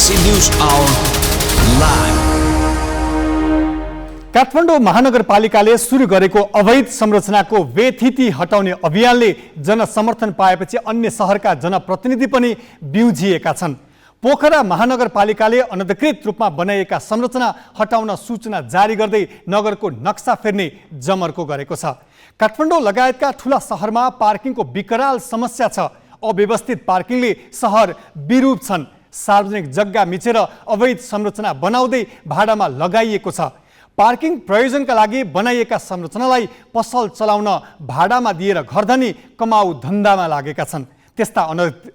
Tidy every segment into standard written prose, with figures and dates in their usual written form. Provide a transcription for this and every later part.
Galaxy News Hour live. Kathmandu महानगरपालिकाले सुरु गरेको अवैध संरचनाको व्यथिति हटाउने अभियानले जनसमर्थन पाएपछि अन्य शहरका जनप्रतिनिधि पनि बिउजिएका छन्। पोखरा महानगरपालिकाले अनधिकृत रूपमा बनाइएका संरचना हटाउन सूचना जारी गर्दै नगरको नक्सा फेर्ने जमर्को गरेको छ। काठमाडौँ लगायतका ठूला शहरमा पार्किङको विकराल समस्या छ। अव्यवस्थित पार्किङले शहर विरूप छन्। सार्वजनिक जग्गा मिचेर अवैध संरचना बनाउँदै भाडामा लगाइएको छ। पार्किङ प्रयोजनका लागि बनाइएका संरचनालाई पसल चलाउन भाडामा दिएर घरधनी कमाउ धन्दामा लागेका छन्। त्यस्ता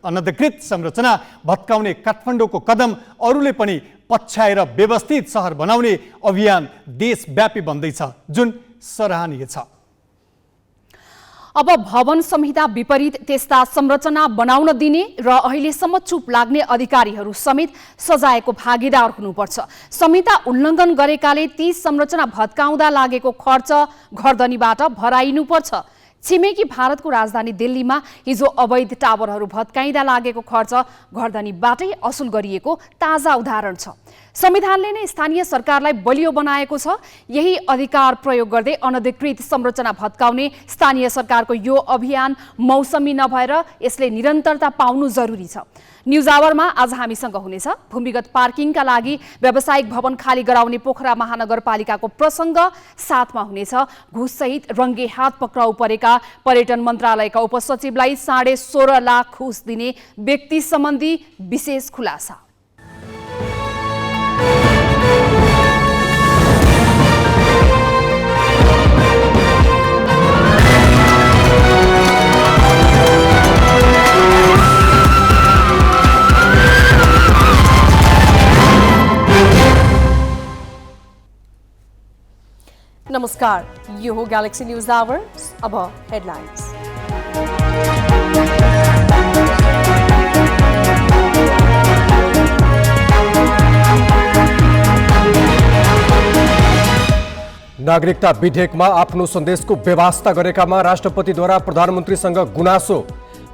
अनधिकृत संरचना भत्काउने काठमाडौँको कदम अरूले पनि पछ्याएर व्यवस्थित सहर बनाउने अभियान देशव्यापी बन्दैछ, जुन सराहनीय छ। अब भवन संहिता विपरीत त्यस्ता संरचना बनाउन दिने र अहिलेसम्म चुप लाग्ने अधिकारीहरू समेत सजायको भागीदार हुनुपर्छ। संहिता उल्लङ्घन गरेकाले ती संरचना भत्काउँदा लागेको खर्च घरधनीबाट भराइनुपर्छ। छिमेकी भारतको राजधानी दिल्लीमा हिजो अवैध टावरहरू भत्काइँदा लागेको खर्च घरधनीबाटै असुल गरिएको ताजा उदाहरण छ। संविधानले नै स्थानीय सरकारलाई बलियो बनाएको छ। यही अधिकार प्रयोग गर्दै अनधिकृत संरचना भत्काउने स्थानीय सरकारको यो अभियान मौसमी नभएर यसले निरन्तरता पाउनु जरुरी छ। न्युज आवरमा आज हामीसँग हुनेछ भूमिगत पार्किङका लागि व्यावसायिक भवन खाली गराउने पोखरा महानगरपालिकाको प्रसङ्ग, साथमा हुनेछ घुससहित रङ्गे हात पक्राउ परेका पर्यटन मन्त्रालयका उपसचिवलाई 16.5 लाख घुस दिने व्यक्ति सम्बन्धी विशेष खुलासा। नमस्कार, यो हो गैलेक्सी न्यूज आवर। अब हेडलाइन्स। नागरिकता विधेयकमा आफ्नो सन्देशको व्यवस्था गरेकामा राष्ट्रपतिद्वारा प्रधानमन्त्रीसँग गुनासो।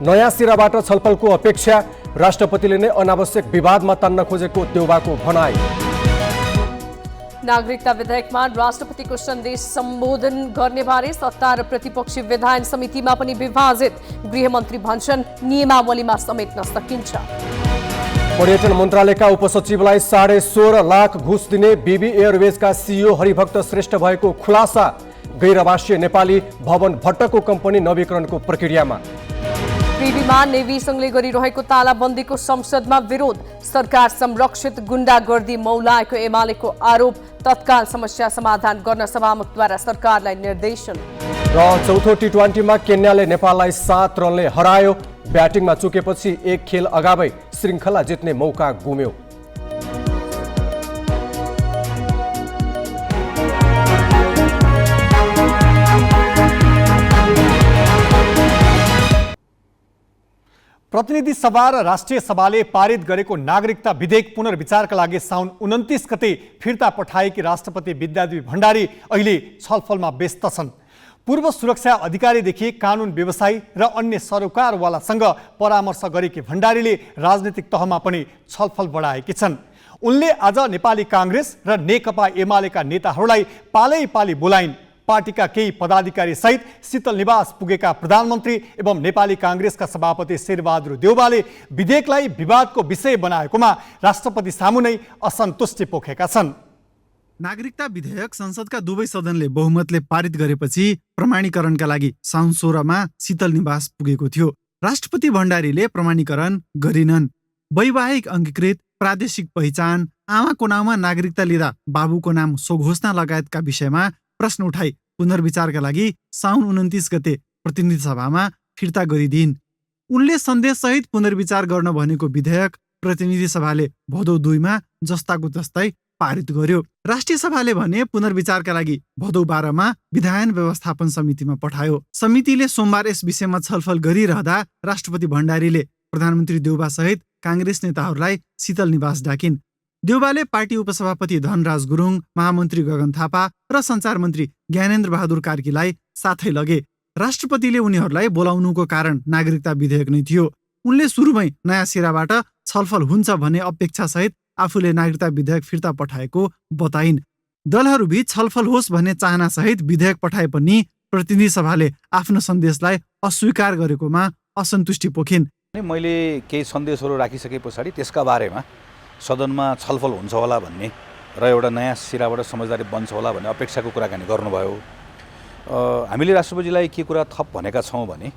नयाँ सिराबाट छलफलको अपेक्षा। राष्ट्रपतिले नै अनावश्यक विवादमा तान्न खोजेको देउबाको भनाई। नागरिकता विधेयकमा राष्ट्रपतिको सन्देश सम्बोधन गर्ने बारे सत्ता र प्रतिपक्षी विधायन समितिमा पनि विभाजित। गृहमन्त्री भन्छन् नियमावलीमा समेट्न सकिन्छ। पर्यटन मन्त्रालयका उपसचिवलाई 16.5 लाख घुस दिने बीबी एयरवेजका सीईओ हरिभक्त श्रेष्ठ भएको खुलासा। गैरआवासीय नेपाली भवन भट्टको कम्पनी नवीकरणको प्रक्रियामा। प्रिभीमा नेभी सङ्घले गरिरहेको तालाबन्दीको संसदमा विरोध। सरकार संरक्षित गुण्डागर्दी मौलाएको एमालेको आरोप। तत्काल समस्या समाधान गर्न सभामुखद्वारा सरकारलाई निर्देशन। र चौथो टी20मा केन्याले नेपाललाई 7 रनले हरायो। ब्याटिङमा चुकेपछि एक खेल अगावै श्रृङ्खला जित्ने मौका गुम्यो। प्रतिनिधि सभा र राष्ट्रिय सभाले पारित गरेको नागरिकता विधेयक पुनर्विचारका लागि साउन 29 गते फिर्ता पठाएकी राष्ट्रपति विद्यादेवी भण्डारी अहिले छलफलमा व्यस्त छन्। पूर्व सुरक्षा अधिकारीदेखि कानुन व्यवसायी र अन्य सरोकारवालासँग परामर्श गरेकी भण्डारीले राजनीतिक तहमा पनि छलफल बढाएकी छन्। उनले आज नेपाली काङ्ग्रेस र नेकपा एमालेका नेताहरूलाई पालै पाली बोलाइन्। पार्टीका केही पदाधिकारी सहित शीतल निवास पुगेका प्रधानमन्त्री एवं नेपाली काङ्ग्रेसका सभापति शेरबहादुर देउवाले विधेयकलाई विवादको विषय बनाएकोमा राष्ट्रपति सामु नै असन्तुष्टि पोखेका छन्। नागरिकता विधेयक संसदका दुवै सदनले बहुमतले पारित गरेपछि प्रमाणीकरणका लागि साउन 16 मा शीतल निवास पुगेको थियो। राष्ट्रपति भण्डारीले प्रमाणीकरण गरिनन्। वैवाहिक अङ्गीकृत, प्रादेशिक पहिचान, आमाको नाममा नागरिकता लिँदा बाबुको नाम स्वघोषणा लगायतका विषयमा प्रश्न उठाई पुनर्विचारका लागि साउन 29 गते प्रतिनिधि सभामा फिर्ता गरिदिइन्। उनले सन्देशसहित पुनर्विचार गर्न भनेको विधेयक प्रतिनिधि सभाले भदौ 2 मा जस्ताको तस्तै पारित गर्यो। राष्ट्रिय सभाले भने पुनर्विचारका लागि भदौ 12 मा विधायन व्यवस्थापन समितिमा पठायो। समितिले सोमबार यस विषयमा छलफल गरिरहँदा राष्ट्रपति भण्डारीले प्रधानमन्त्री देउबा सहित काङ्ग्रेस नेताहरूलाई शीतल निवास डाकिन्। देउबाले पार्टी उपसभापति धनराज गुरुङ, महामन्त्री गगन थापा र सञ्चार मन्त्री ज्ञानेन्द्र बहादुर कार्कीलाई साथै लगे। राष्ट्रपतिले उनीहरूलाई बोलाउनुको कारण नागरिकता विधेयक नै थियो। उनले सुरुमै नयाँ सिराबाट छलफल हुन्छ भन्ने अपेक्षा सहित आफूले नागरिकता विधेयक फिर्ता पठाएको बताइन्। दलहरूबीच छलफल होस् भन्ने चाहनासहित विधेयक पठाए पनि प्रतिनिधि सभाले आफ्नो सन्देशलाई अस्वीकार गरेकोमा असन्तुष्टि पोखिन्। मैले केही सन्देशहरू राखिसके पछाडि त्यसका बारेमा सदनमा छलफल हुन्छ होला भन्ने र एउटा नयाँ सिराबाट समझदारी बन्छ होला भन्ने अपेक्षाको कुराकानी गर्नुभयो। हामीले राष्ट्रपतिलाई के कुरा थप भनेका छौँ भने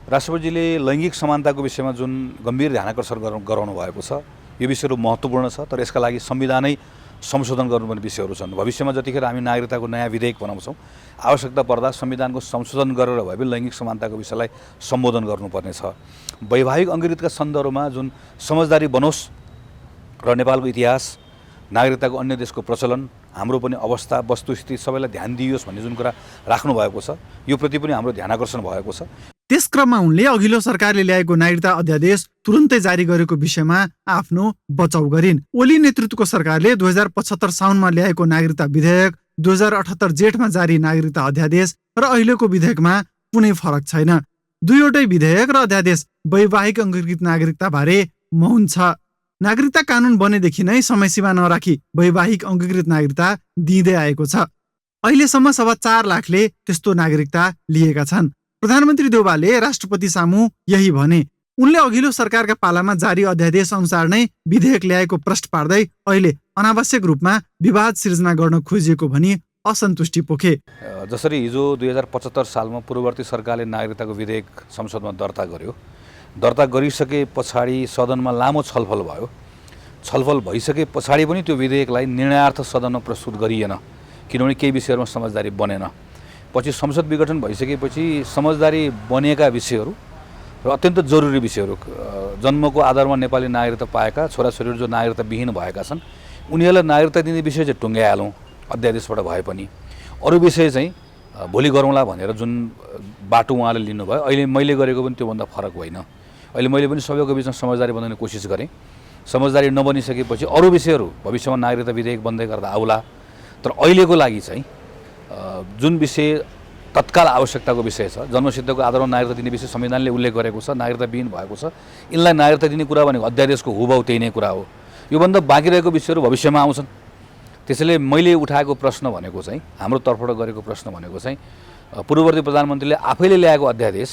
राष्ट्रपतिले लैङ्गिक समानताको विषयमा जुन गम्भीर ध्यानाकर्षण गराउनु भएको छ यो विषयहरू महत्त्वपूर्ण छ, तर यसका लागि संविधानै संशोधन गर्नुपर्ने विषयहरू छन्। भविष्यमा जतिखेर हामी नागरिकताको नयाँ विधेयक बनाउँछौँ आवश्यकता पर्दा संविधानको संशोधन गरेर भए पनि लैङ्गिक समानताको विषयलाई सम्बोधन गर्नुपर्ने छ। वैवाहिक अङ्गीकृतका सन्दर्भमा जुन समझदारी बनोस् र नेपालको इतिहास, नागरिकताको अन्य देशको प्रचलन, हाम्रो पनि अवस्था वस्तुस्थिति सबैलाई ध्यान दिइयोस् भन्ने जुन कुरा राख्नु भएको छ यो प्रति पनि हाम्रो ध्यानाकर्षण भएको छ। त्यस क्रममा उनले अघिल्लो सरकारले ल्याएको नागरिकता अध्यादेश तुरुन्तै जारी गरेको विषयमा आफ्नो बचाउ गरिन्। ओली नेतृत्वको सरकारले 2075 साउनमा ल्याएको नागरिकता विधेयक, 2078 जेठमा जारी नागरिकता अध्यादेश र अहिलेको विधेयकमा कुनै फरक छैन। दुईवटै विधेयक र अध्यादेश वैवाहिक अङ्गीकृत नागरिकता बारे मौन छ। नागरिकता कानुन बनेदेखि नै समयसीमा नराखी वैवाहिक अङ्गीकृत नागरिकता दिँदै आएको छ। अहिलेसम्म 4.25 लाखले त्यस्तो नागरिकता लिएका छन्। प्रधानमन्त्री देउवाले राष्ट्रपति सामु यही भने। उनले अघिल्लो सरकारका पालामा जारी अध्यादेश अनुसार नै विधेयक ल्याएको प्रश्न पार्दै अहिले अनावश्यक रूपमा विवाद सिर्जना गर्न खोजिएको भनी असन्तुष्टि पोखे। जसरी हिजो 2075 सालमा पूर्ववर्ती सरकारले नागरिकताको विधेयक संसदमा दर्ता गर्यो, दर्ता गरिसके पछाडि सदनमा लामो छलफल भयो। छलफल भइसके पछाडि पनि त्यो विधेयकलाई निर्णयार्थ सदनमा प्रस्तुत गरिएन, किनभने केही विषयहरूमा समझदारी बनेन। पछि संसद विघटन भइसकेपछि समझदारी बनेका विषयहरू र अत्यन्त जरुरी विषयहरू, जन्मको आधारमा नेपाली नागरिकता पाएका छोराछोरीहरू जो नागरिकता विहीन भएका छन् उनीहरूलाई नागरिकता दिने विषय चाहिँ टुङ्ग्याइहालौँ अध्यादेशबाट भए पनि। अरू विषय चाहिँ भोलि गरौँला भनेर जुन बाटो उहाँले लिनुभयो अहिले मैले गरेको पनि त्योभन्दा फरक होइन। अहिले मैले पनि सबैको बिचमा समझदारी बनाउने कोसिस गरेँ। समझदारी नबनिसकेपछि अरू विषयहरू भविष्यमा नागरिकता विधेयक बन्दै गर्दा आउला, तर अहिलेको लागि चाहिँ जुन विषय तत्काल आवश्यकताको विषय छ, जन्मसिद्धको आधारमा नागरिकता दिने विषय संविधानले उल्लेख गरेको छ, नागरिकता विहीन भएको छ, यिनलाई नागरिकता दिने कुरा भनेको अध्यादेशको हुबहु त्यही नै कुरा हो। योभन्दा बाँकी रहेको विषयहरू भविष्यमा आउँछन्। त्यसैले मैले उठाएको प्रश्न भनेको चाहिँ, हाम्रो तर्फबाट गरेको प्रश्न भनेको चाहिँ पूर्ववर्ती प्रधानमन्त्रीले आफैले ल्याएको अध्यादेश,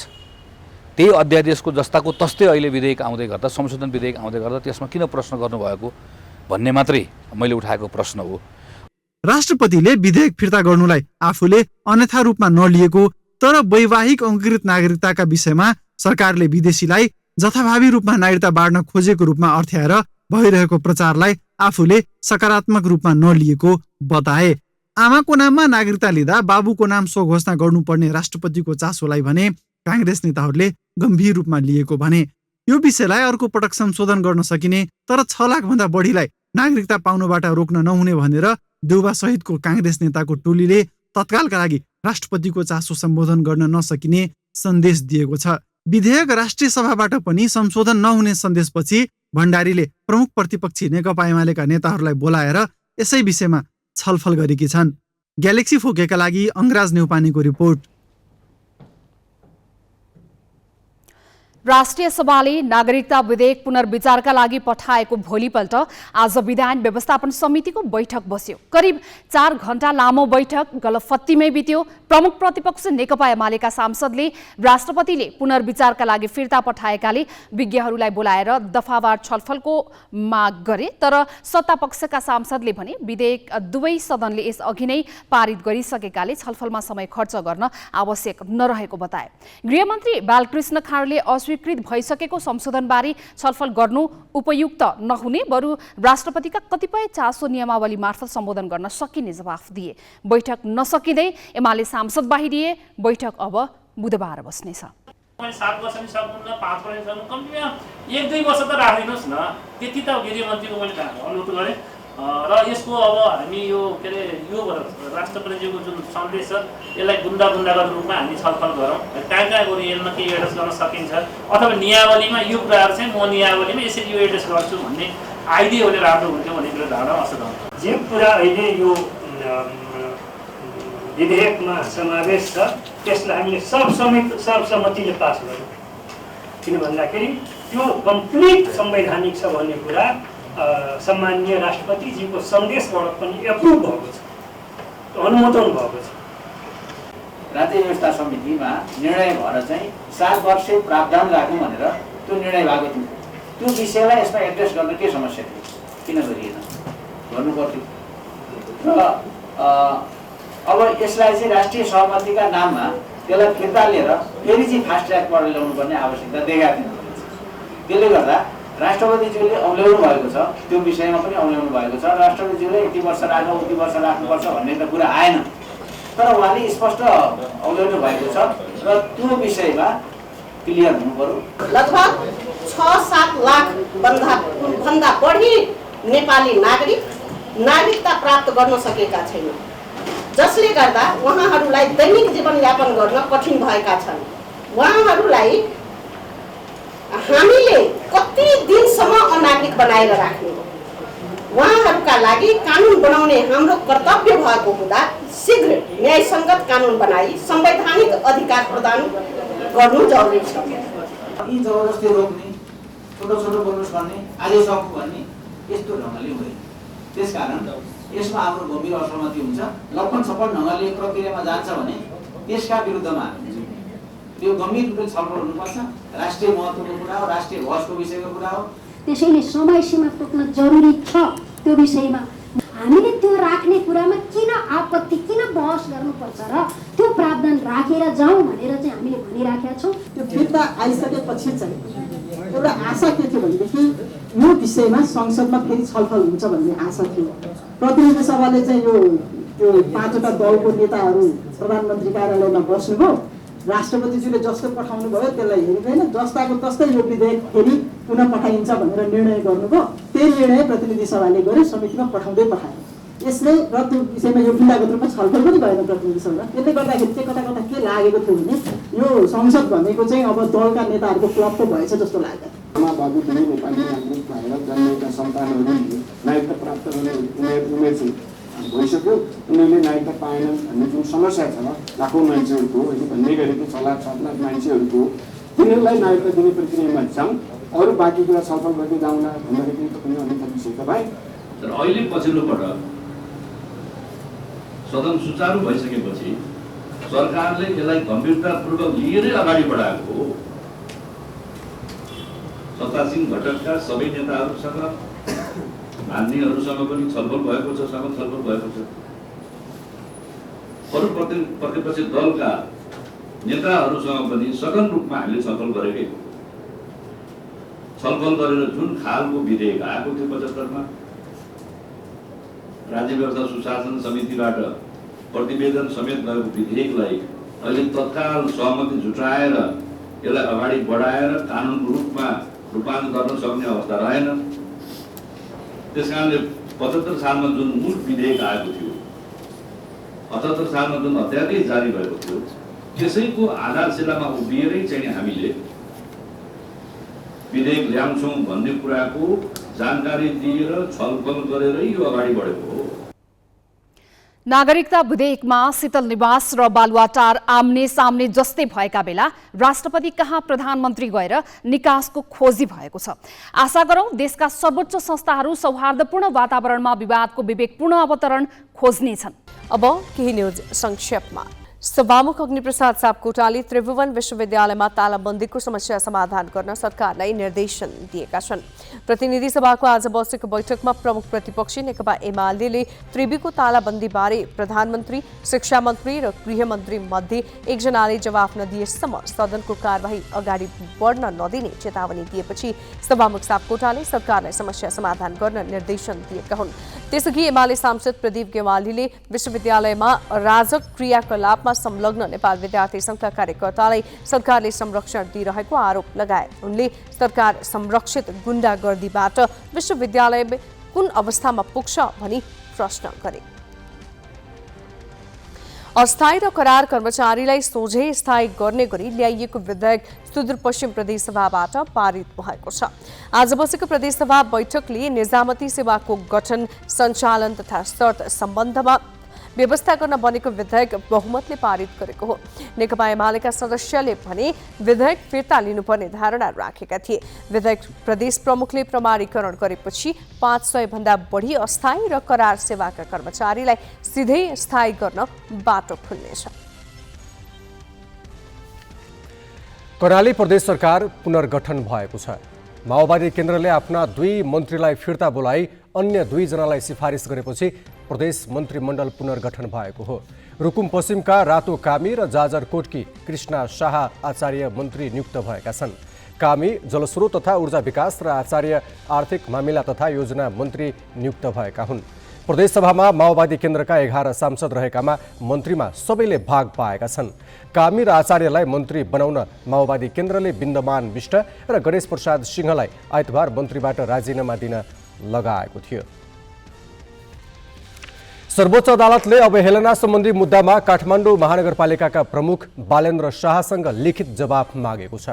त्यही अध्यादेशको जस्ताको तस्तै अहिले विधेयक आउँदै गर्दा, संशोधन विधेयक आउँदै गर्दा त्यसमा किन प्रश्न गर्नुभएको भन्ने मात्रै मैले उठाएको प्रश्न हो। राष्ट्रपतिले विधेयक फिर्ता गर्नुलाई आफूले अन्यथा रूपमा नलिएको तर वैवाहिक अङ्गीकृत नागरिकताका विषयमा सरकारले विदेशीलाई जथाभावी रूपमा नागरिकता बाँड्न खोजेको रूपमा अर्थ्याएर भइरहेको प्रचारलाई आफूले सकारात्मक रूपमा नलिएको बताए। आमाको नाममा नागरिकता लिँदा बाबुको नाम सो घोषणा गर्नुपर्ने राष्ट्रपतिको चासोलाई भने काङ्ग्रेस नेताहरूले गम्भीर रूपमा लिएको भने। यो विषयलाई अर्को पटक संशोधन गर्न सकिने तर 6 लाखभन्दा बढीलाई नागरिकता पाउनबाट रोक्न नहुने भनेर देउबा सहितको काङ्ग्रेस नेताको टोलीले तत्कालका लागि राष्ट्रपतिको चासो सम्बोधन गर्न नसकिने सन्देश दिएको छ। विधेयक राष्ट्रिय सभाबाट पनि संशोधन नहुने सन्देशपछि भण्डारीले प्रमुख प्रतिपक्षी नेकपा एमालेका नेताहरूलाई बोलाएर यसै विषयमा छलफल गरेकी छन्। ग्यालेक्सी फोकेका लागि अङ्गराज नेउपानेको रिपोर्ट। राष्ट्रिय सभाले नागरिकता विधेयक पुनर्विचारका लागि पठाएको भोलिपल्ट आज विधान व्यवस्थापन समितिको बैठक बस्यो। करिब 4 घण्टा लामो बैठक गलफत्तीमै बित्यो। प्रमुख प्रतिपक्ष नेकपा एमालेका सांसदले राष्ट्रपतिले पुनर्विचारका लागि फिर्ता पठाएकाले विज्ञहरूलाई बोलाएर दफावार छलफलको माग गरे, तर सत्तापक्षका सांसदले भने विधेयक दुवै सदनले यस अघि नै पारित गरिसकेकाले छलफलमा समय खर्च गर्न आवश्यक नरहेको बताए। गृहमन्त्री बालकृष्ण खाँडले स्वीकृत भइसकेको संशोधनबारे छलफल गर्नु उपयुक्त नहुने, बरु राष्ट्रपतिका कतिपय चासो नियमावली मार्फत सम्बोधन गर्न सकिने जवाफ दिए। बैठक नसकिँदै एमाले सांसद बाहिरिए। बैठक अब बुधबार बस्नेछ। 7 वर्ष नि सक्नुहुन्न, 5 वर्ष सक्नु, कम्तीमा 1-2 वर्ष त राखिदिनुहोस् न। त्यति त गृहमन्त्रीको मैले अनुरोध गरेँ र यसको अब हामी यो के अरे यो राष्ट्रपतिजीको जुन सन्देश छ यसलाई बुन्दा बुन्दागत रूपमा हामी छलफल गरौँ। कहाँ कहाँ गएर यसमा के एड्रेस गर्न सकिन्छ अथवा नियावलीमा यो कुराहरू चाहिँ म नियावलीमा यसरी यो एड्रेस गर्छु भन्ने आइडिया भने राम्रो हुन्थ्यो भन्ने कुरा धारणा असर हुन्छ। जे कुरा अहिले यो विधेयकमा समावेश छ त्यसलाई हामीले सर्वसम्मतिले पास गर्यौँ। किन भन्दाखेरि त्यो कम्प्लिट संवैधानिक छ भन्ने कुरा सम्माननीय राष्ट्रपतिजीको सन्देशबाट पनि एप्रुभ भएको छ, अनुमोदन भएको छ। राज्य व्यवस्था समितिमा निर्णय भएर चाहिँ 7 वर्षे प्रावधान राख्नु भनेर त्यो निर्णय भएको थियो। त्यो विषयलाई यसमा एड्रेस गर्न के समस्या थियो, किन गरिएन, गर्नु पर्थ्यो। र अब यसलाई चाहिँ राष्ट्रिय सहमतिका नाममा त्यसलाई फिर्ता लिएर फेरि चाहिँ फास्ट ट्र्याकबाट ल्याउनु पर्ने आवश्यकता देखाएको थियो। त्यसले गर्दा राष्ट्रपतिज्यूले औल्याउनु भएको छ, त्यो विषयमा पनि औल्याउनु भएको छ। राष्ट्रपतिज्यूले यति वर्ष राख्नु उति वर्ष राख्नुपर्छ भन्ने त कुरा आएन, तर उहाँले स्पष्ट औल्याउनु भएको छ र त्यो विषयमा क्लियर हुनु पर्यो। लगभग 6-7 लाख भन्दा बढी नेपाली नागरिकता प्राप्त गर्न सकेका छैनन्, जसले गर्दा उहाँहरूलाई दैनिक जीवनयापन गर्न कठिन भएका छन्। उहाँहरूलाई हामीले कति दिनसम्म अनागरिक बनाएर राख्ने हो? उहाँहरूका लागि कानुन बनाउने हाम्रो कर्तव्य भएको हुँदा शीघ्र न्यायसङ्गत कानुन बनाई संवैधानिक अधिकार प्रदान गर्नु जरुरी छ। यी जबरजस्ती रोक्ने, छोटो बोल्नुहोस् भन्ने, आजै सक्नु भन्ने यस्तो ढङ्गले हुँदैन। त्यसकारण यसमा हाम्रो गम्भीर असहमति हुन्छ। लप्पन छप्पन ढङ्गले प्रक्रियामा जान्छ भने त्यसका विरुद्धमा त्यो गम्भीर रूपले छलफल हुनुपर्छ। राष्ट्रिय महत्त्वको कुरा हो, राष्ट्रिय ध्वजको विषयको कुरा हो। त्यसैले समय सीमा तोक्न जरुरी छ। त्यो विषयमा हामीले त्यो राख्ने कुरामा किन आपत्ति, किन बहस गर्नुपर्छ र त्यो प्रावधान राखेर जाउँ भनेर चाहिँ हामीले भनिराखेका छौँ। त्यो फिर्ता आइसकेपछि चाहिँ एउटा आशा के थियो भनेदेखि यो विषयमा संसदमा फेरि छलफल हुन्छ भन्ने आशा थियो। प्रतिनिधि सभाले चाहिँ त्यो 5वटा दलको नेताहरू प्रधानमन्त्री कार्यालयमा बस्नुभयो। राष्ट्रपतिज्यूले जस्तो पठाउनु भयो त्यसलाई हेरिँदैन, जस्ताको तस्तै यो विधेयक फेरि पुनः पठाइन्छ भनेर निर्णय गर्नुभयो। त्यही निर्णय प्रतिनिधि सभाले गर्यो, समितिमा पठाउँदै पठायो। यसले र त्यो विषयमा यो बिन्दुगत रूपमा छलफल पनि भएन प्रतिनिधि सभामा। त्यसले गर्दाखेरि चाहिँ कता कता के लागेको थियो भने यो संसद भनेको चाहिँ अब दलका नेताहरूको क्लब पो भएछ जस्तो लाग्यो। आमाबाबु पनि नेपाली नागरिक भएर जन्मेका सन्तानहरूले नागरिकता प्राप्त गर्ने उमेर चाहिँ भइसक्यो, उनीहरूले नागरिकता पाएनन् भन्ने जुन समस्या छ लाखौँ मान्छेहरूको, अहिले भन्ने गरेको 6 लाख 7 लाख मान्छेहरूको, तिनीहरूलाई नागरिकता दिने प्रक्रियामा जाउँ, अरू बाँकी कुरा छलफल गर्दै जाउँला भन्दाखेरि पनि अन्य विषय त भाइ। तर अहिले पछिल्लो पटक सदन सुचारू भइसकेपछि सरकारले यसलाई गम्भीरतापूर्वक लिएरै अगाडि बढाएको हो। सत्तासीन घटकका सबै नेताहरूसँग, मान्यहरूसँग पनि छलफल भएको छ, छलफल भएको छ। अरू प्रतिपक्षी दलका नेताहरूसँग पनि सघन रूपमा हामीले छलफल गरेकै हो। छलफल गरेर जुन खालको विधेयक आएको थियो 75मा, राज्य व्यवस्था सुशासन समितिबाट प्रतिवेदन समेत गएको विधेयकलाई अहिले तत्काल सहमति जुटाएर यसलाई अगाडि बढाएर कानुनको रूपमा रूपान्तरण गर्न सक्ने अवस्था रहेन। त्यसकारणले 75 सालमा जुन मूल विधेयक आएको थियो, 78 सालमा जुन अध्यादेश जारी भएको थियो, त्यसैको आधारशिलामा उभिएरै चाहिँ हामीले विधेयक ल्याउँछौँ भन्ने कुराको जानकारी दिएर छलफल गरेरै यो अगाडि बढेको हो। नागरिकता विधेयकमा शीतल निवास र बालुवाटार आम्ने सामने जस्तै भएका बेला राष्ट्रपति कहाँ प्रधानमन्त्री गएर निकासको खोजी भएको छ। आशा गरौँ देशका सर्वोच्च संस्थाहरू सौहार्दपूर्ण वातावरणमा विवादको विवेकपूर्ण अवतरण खोज्नेछन्। अब केही न्यूज संक्षेपमा। सभामुख अग्निप्रसाद सापकोटाले त्रिभुवन विश्वविद्यालयमा तालाबन्दीको समस्या समाधान गर्न सरकारलाई निर्देशन दिएका छन्। प्रतिनिधि सभाको आज बसेको बैठकमा प्रमुख प्रतिपक्षी नेकपा एमाले त्रिवीको तालाबन्दीबारे प्रधानमन्त्री, शिक्षा मन्त्री र गृहमन्त्री मध्ये एकजनाले जवाफ नदिएसम्म सदनको कार्यवाही अगाडि बढ्न नदिने चेतावनी दिएपछि सभामुख सापकोटाले सरकारलाई समस्या समाधान गर्न निर्देशन दिएका हुन्। त्यसअघि एमाले सांसद प्रदीप गेवालीले विश्वविद्यालयमा राजक क्रियाकलापमा संलग्न नेपाल विद्यार्थी संघका कार्यकर्तालाई सरकारले संरक्षण दिइरहेको आरोप लगाए। उनले सरकार संरक्षित गुण्डागर्दीबाट विश्वविद्यालय कुन अवस्थामा पुग्छ भनी प्रश्न गरे। अस्थायी र करार कर्मचारीलाई सोझै स्थायी गर्ने गरी ल्याइएको विधेयक सुदूरपश्चिम प्रदेशसभाबाट पारित भएको छ। आज बसेको प्रदेशसभा बैठकले निजामती सेवाको गठन, सञ्चालन तथा शर्त सम्बन्धमा व्यवस्था गर्न बनेको विधेयक बहुमतले पारित गरेको हो। नेकपा एमालेका सदस्यले भने विधेयक फिर्ता लिनुपर्ने धारणा राखेका थिए। विधेयक प्रदेश प्रमुखले प्रमाणीकरण गरेपछि 500 भन्दा बढी अस्थायी र करार सेवाका कर्मचारीलाई सिधै स्थायी गर्न बाटो खुल्नेछ। कर्णाली प्रदेश सरकार पुनर्गठन भएको छ। माओवादी केन्द्रले आफ्ना 2 मन्त्रीलाई फिर्ता बोलाई अन्य 2 जनालाई सिफारिस गरेपछि प्रदेश मन्त्रीमण्डल पुनर्गठन भएको हो। रुकुम पश्चिमका रातो कामी र जाजरकोटकी कृष्णा शाह आचार्य मन्त्री नियुक्त भएका छन्। कामी जलस्रोत तथा ऊर्जा विकास र आचार्य आर्थिक मामिला तथा योजना मन्त्री नियुक्त भएका हुन्। प्रदेशसभामा माओवादी केन्द्रका 11 सांसद रहेकामा मन्त्रीमा सबैले भाग पाएका छन्। कामी र आचार्यलाई मन्त्री बनाउन माओवादी केन्द्रले बिन्दमान बिष्ट र गणेश प्रसाद सिंहलाई आइतबार मन्त्रीबाट राजीनामा दिन लगाएको थियो। सर्वोच्च अदालतले अवहेलना सम्बन्धी मुद्दामा काठमाडौँ महानगरपालिकाका प्रमुख बालेन्द्र शाहसँग लिखित जवाफ मागेको छ।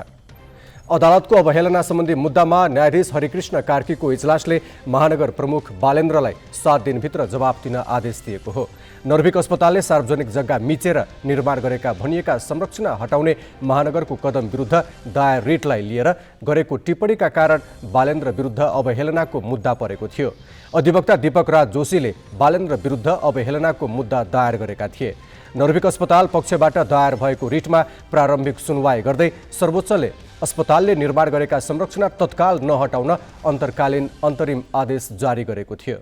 अदालतको अवहेलना सम्बन्धी मुद्दामा न्यायाधीश हरिकृष्ण कार्कीको इजलासले महानगर प्रमुख बालेन्द्रलाई 7 दिनभित्र जवाफ दिन आदेश दिएको हो। नर्भिक अस्पतालले सार्वजनिक जग्गा मिचेर निर्माण गरेका भनिएका संरचना हटाउने महानगरको कदम विरुद्ध दायर रिटलाई लिएर गरेको टिप्पणीका कारण बालेन्द्र विरुद्ध अवहेलनाको मुद्दा परेको थियो। अधिवक्ता दीपक राज जोशीले बालेन्द्र विरुद्ध अवहेलनाको मुद्दा दायर गरेका थिए। नर्भिक अस्पताल पक्षबाट दायर भएको रिटमा प्रारम्भिक सुनवाई गर्दै सर्वोच्चले अस्पतालले निर्माण गरेका संरचना तत्काल नहटाउन अन्तर्कालीन अन्तरिम आदेश जारी गरेको थियो।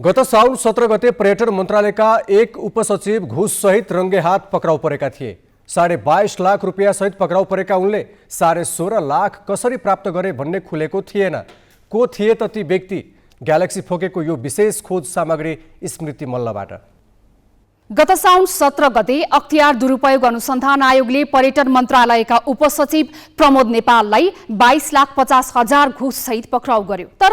गत साउन 17 गते पर्यटन मन्त्रालयका एक उपसचिव घुससहित रङ्गे हात पक्राउ परेका थिए। 22.5 लाख रुपियाँ सहित पक्राउ परेका उनले 16.5 लाख कसरी प्राप्त गरे भन्ने खुलेको थिएन। को थिए त ती व्यक्ति? ग्यालेक्सी फोकेको यो विशेष खोज सामग्री स्मृति मल्लबाट। गत साउन 17 गते अख्तियार दुरुपयोग अनुसन्धान आयोगले पर्यटन मन्त्रालयका उपसचिव प्रमोद नेपाललाई 22,50,000 घुस सहित पक्राउ गर्यो। तर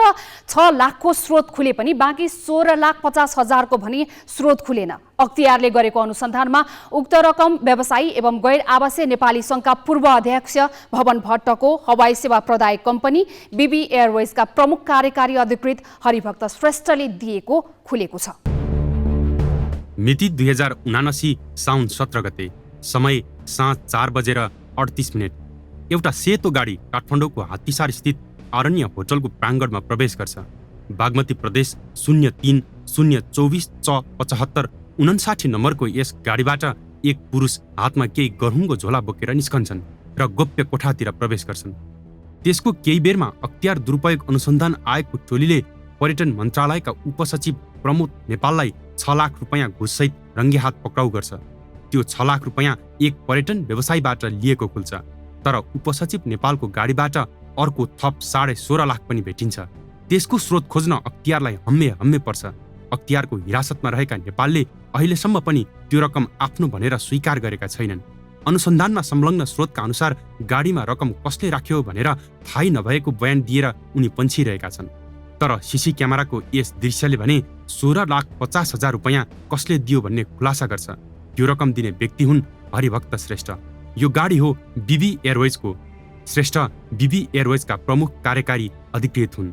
6 लाखको स्रोत खुले पनि बाँकी 16,50,000 भने स्रोत खुलेन। अख्तियारले गरेको अनुसन्धानमा उक्त रकम व्यवसायी एवं गैर आवासीय नेपाली संघका पूर्व अध्यक्ष भवन भट्टको हवाई सेवा प्रदायक कम्पनी बीबी एयरवेजका प्रमुख कार्यकारी अधिकृत हरिभक्त श्रेष्ठले दिएको खुलेको छ। मिति 2079 साउन 17 गते, समय साँझ 4:38 एउटा सेतो गाडी काठमाडौँको हात्तीसार स्थित अरण्य होटलको प्राङ्गणमा प्रवेश गर्छ। बागमती प्रदेश 03-024-75-59 नम्बरको यस गाडीबाट एक पुरुष हातमा केही गहुँको झोला बोकेर निस्कन्छन् र गोप्य कोठातिर प्रवेश गर्छन्। त्यसको केही बेरमा अख्तियार दुरुपयोग अनुसन्धान आयोगको टोलीले पर्यटन मन्त्रालयका उपसचिव प्रमोद नेपाललाई 6 लाख रुपियाँ घुससहित रङ्गे हात पक्राउ गर्छ। त्यो 6 लाख रुपियाँ एक पर्यटन व्यवसायीबाट लिएको खुल्छ। तर उपसचिव नेपालको गाडीबाट अर्को थप 16.5 लाख पनि भेटिन्छ। त्यसको स्रोत खोज्न अख्तियारलाई हम्मे पर्छ। अख्तियारको हिरासतमा रहेका नेपालले अहिलेसम्म पनि त्यो रकम आफ्नो भनेर स्वीकार गरेका छैनन्। अनुसन्धानमा संलग्न स्रोतका अनुसार गाडीमा रकम कसले राख्यो भनेर थाहै नभएको बयान दिएर उनी पन्छिरहेका छन्। तर सीसी क्यामेराको यस दृश्यले भने 16,50,000 रुपियाँ कसले दियो भन्ने खुलासा गर्छ। त्यो रकम दिने व्यक्ति हुन् हरिभक्त श्रेष्ठ। यो गाडी हो बीबी एयरवेजको। श्रेष्ठ बीबी एयरवेजका प्रमुख कार्यकारी अधिकृत हुन्।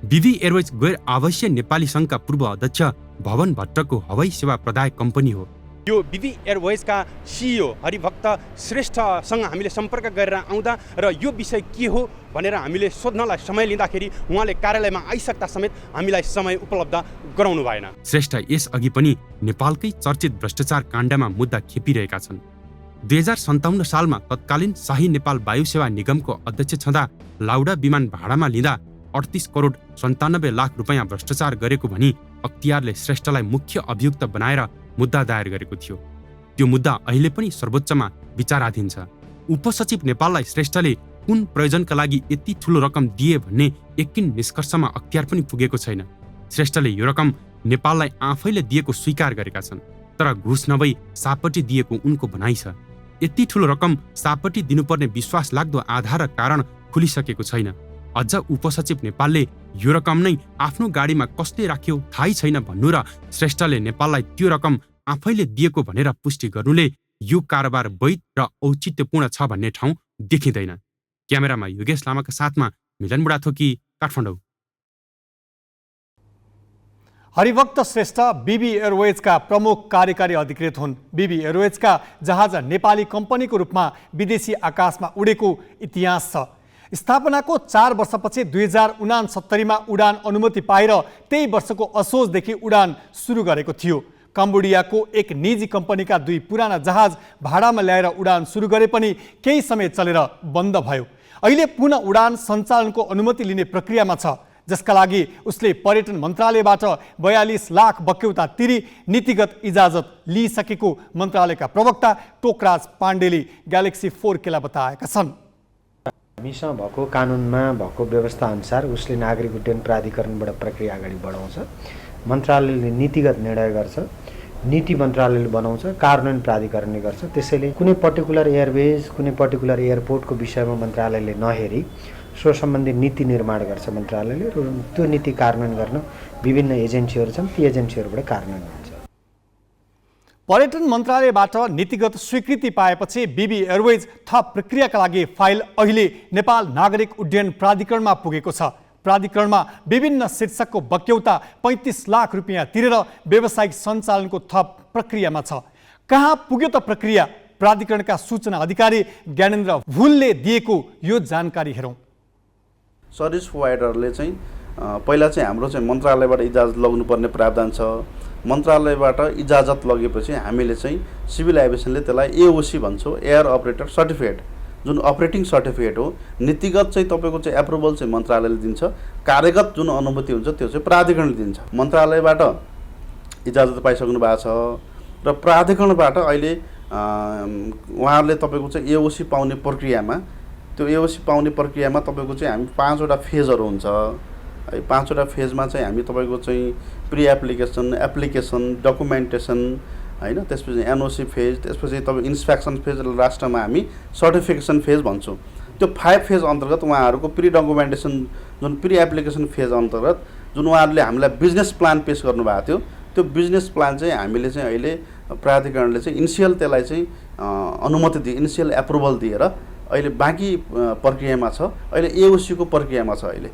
बीबी एयरवेज गैर आवासीय नेपाली संघका पूर्व अध्यक्ष भवन भट्टको हवाई सेवा प्रदायक कम्पनी हो। यो बीबी एयरवेजका सिइओ हरिभक्त श्रेष्ठसँग हामीले सम्पर्क गरेर आउँदा र यो विषय के हो भनेर हामीले सोध्नलाई समय लिँदाखेरि उहाँले कार्यालयमा आइसक्दा समेत हामीलाई समय उपलब्ध गराउनु भएन। श्रेष्ठ यसअघि पनि नेपालकै चर्चित भ्रष्टाचार काण्डमा मुद्दा खेपिरहेका छन्। 2057 सालमा तत्कालीन शाही नेपाल वायु सेवा निगमको अध्यक्ष छँदा लाउडा विमान भाडामा लिँदा 38 करोड 97 लाख रुपियाँ भ्रष्टाचार गरेको भनी अख्तियारले श्रेष्ठलाई मुख्य अभियुक्त बनाएर मुद्दा दायर गरेको थियो। त्यो मुद्दा अहिले पनि सर्वोच्चमा विचाराधीन छ। उपसचिव नेपाललाई श्रेष्ठले कुन प्रयोजनका लागि यति ठूलो रकम दिए भन्ने एकिन निष्कर्षमा अख्तियार पनि पुगेको छैन। श्रेष्ठले यो रकम नेपाललाई आफैले दिएको स्वीकार गरेका छन्। तर घुस नभई सापटी दिएको उनको भनाइ छ। यति ठूलो रकम सापटी दिनुपर्ने विश्वास लाग्दो आधार र कारण खुलिसकेको छैन। अझ उपसचिव नेपालले यो रकम नै आफ्नो गाडीमा कसले राख्यो थाहै छैन भन्नु र श्रेष्ठले नेपाललाई त्यो रकम आफैले दिएको भनेर पुष्टि गर्नुले यो कारोबार वैध र औचित्यपूर्ण छ भन्ने ठाउँ देखिँदैन। क्यामेरामा योगेश लामाका साथमा मिलन बुढाथोकी, काठमाडौँ। हरिभक्त श्रेष्ठ बीबी एयरवेजका प्रमुख कार्यकारी अधिकृत हुन्। बीबी एयरवेजका जहाज नेपाली कम्पनीको रूपमा विदेशी आकाशमा उडेको इतिहास छ। स्थापनाको 4 वर्षपछि 2069मा उडान अनुमति पाएर त्यही वर्षको असोजदेखि उडान सुरु गरेको थियो। कम्बोडियाको एक निजी कम्पनीका 2 पुराना जहाज भाडामा ल्याएर उडान सुरु गरे पनि केही समय चलेर बन्द भयो। अहिले पुनः उडान सञ्चालनको अनुमति लिने प्रक्रियामा छ, जसका लागि उसले पर्यटन मन्त्रालयबाट 42 लाख बक्यौता तिरी नीतिगत इजाजत लिइसकेको मन्त्रालयका प्रवक्ता टोकराज पाण्डेले ग्यालेक्सी 4Kलाई बताएका छन्। हामीसँग भएको कानुनमा भएको व्यवस्था अनुसार उसले नागरिक उड्डयन प्राधिकरणबाट प्रक्रिया अगाडि बढाउँछ। मन्त्रालयले नीतिगत निर्णय गर्छ, नीति मन्त्रालयले बनाउँछ, कार्यान्वयन प्राधिकरणले गर्छ। त्यसैले कुनै पर्टिकुलर एयरवेज कुनै पर्टिकुलर एयरपोर्टको विषयमा मन्त्रालयले नहेरी सो सम्बन्धी नीति निर्माण गर्छ मन्त्रालयले, र त्यो नीति कार्यान्वयन गर्न विभिन्न एजेन्सीहरू छन्, ती एजेन्सीहरूबाट कार्यान्वयन हुन्छ। पर्यटन मन्त्रालयबाट नीतिगत स्वीकृति पाएपछि बीबी एयरवेज थप प्रक्रियाका लागि फाइल अहिले नेपाल नागरिक उड्डयन प्राधिकरणमा पुगेको छ। प्राधिकरणमा विभिन्न शीर्षकको बक्यौता 35 लाख रुपियाँ तिरेर व्यावसायिक सञ्चालनको थप प्रक्रियामा छ। कहाँ पुग्यो त प्रक्रिया? प्राधिकरणका सूचना अधिकारी ज्ञानेन्द्र भुलले दिएको यो जानकारी हेरौँ। सर्भिस प्रोभाइडरले चाहिँ पहिला चाहिँ हाम्रो चाहिँ मन्त्रालयबाट इजाजत लग्नुपर्ने प्रावधान छ। मन्त्रालयबाट इजाजत लगेपछि हामीले चाहिँ सिभिल एभिएसनले त्यसलाई एओसी भन्छौँ, एयर अपरेटर सर्टिफिकेट, जुन अपरेटिङ सर्टिफिकेट हो। नीतिगत चाहिँ तपाईँको चाहिँ एप्रुभल चाहिँ मन्त्रालयले दिन्छ, कार्यगत जुन अनुमति हुन्छ त्यो चाहिँ प्राधिकरणले दिन्छ। मन्त्रालयबाट इजाजत पाइसक्नु भएको छ र प्राधिकरणबाट अहिले उहाँहरूले तपाईँको चाहिँ एओसी पाउने प्रक्रियामा, त्यो एओसी पाउने प्रक्रियामा तपाईँको चाहिँ हामी 5वटा फेजहरू हुन्छ। 5वटा फेजमा चाहिँ हामी तपाईँको चाहिँ प्री एप्लिकेसन, एप्लिकेसन, डकुमेन्टेसन, होइन, त्यसपछि एनओसी फेज, त्यसपछि तपाईँ इन्स्पेक्सन फेज र लास्टमा हामी सर्टिफिकेसन फेज भन्छौँ। त्यो 5 फेज अन्तर्गत उहाँहरूको प्री डकुमेन्टेसन जुन प्री एप्लिकेसन फेज अन्तर्गत जुन उहाँहरूले हामीलाई बिजनेस प्लान पेस गर्नुभएको थियो, त्यो बिजनेस प्लान चाहिँ हामीले चाहिँ अहिले प्राधिकरणले चाहिँ इनिसियल त्यसलाई चाहिँ अनुमति दिए, इनिसियल एप्रुभल दिएर अहिले बाँकी प्रक्रियामा छ। अहिले एओसीको प्रक्रियामा छ। अहिले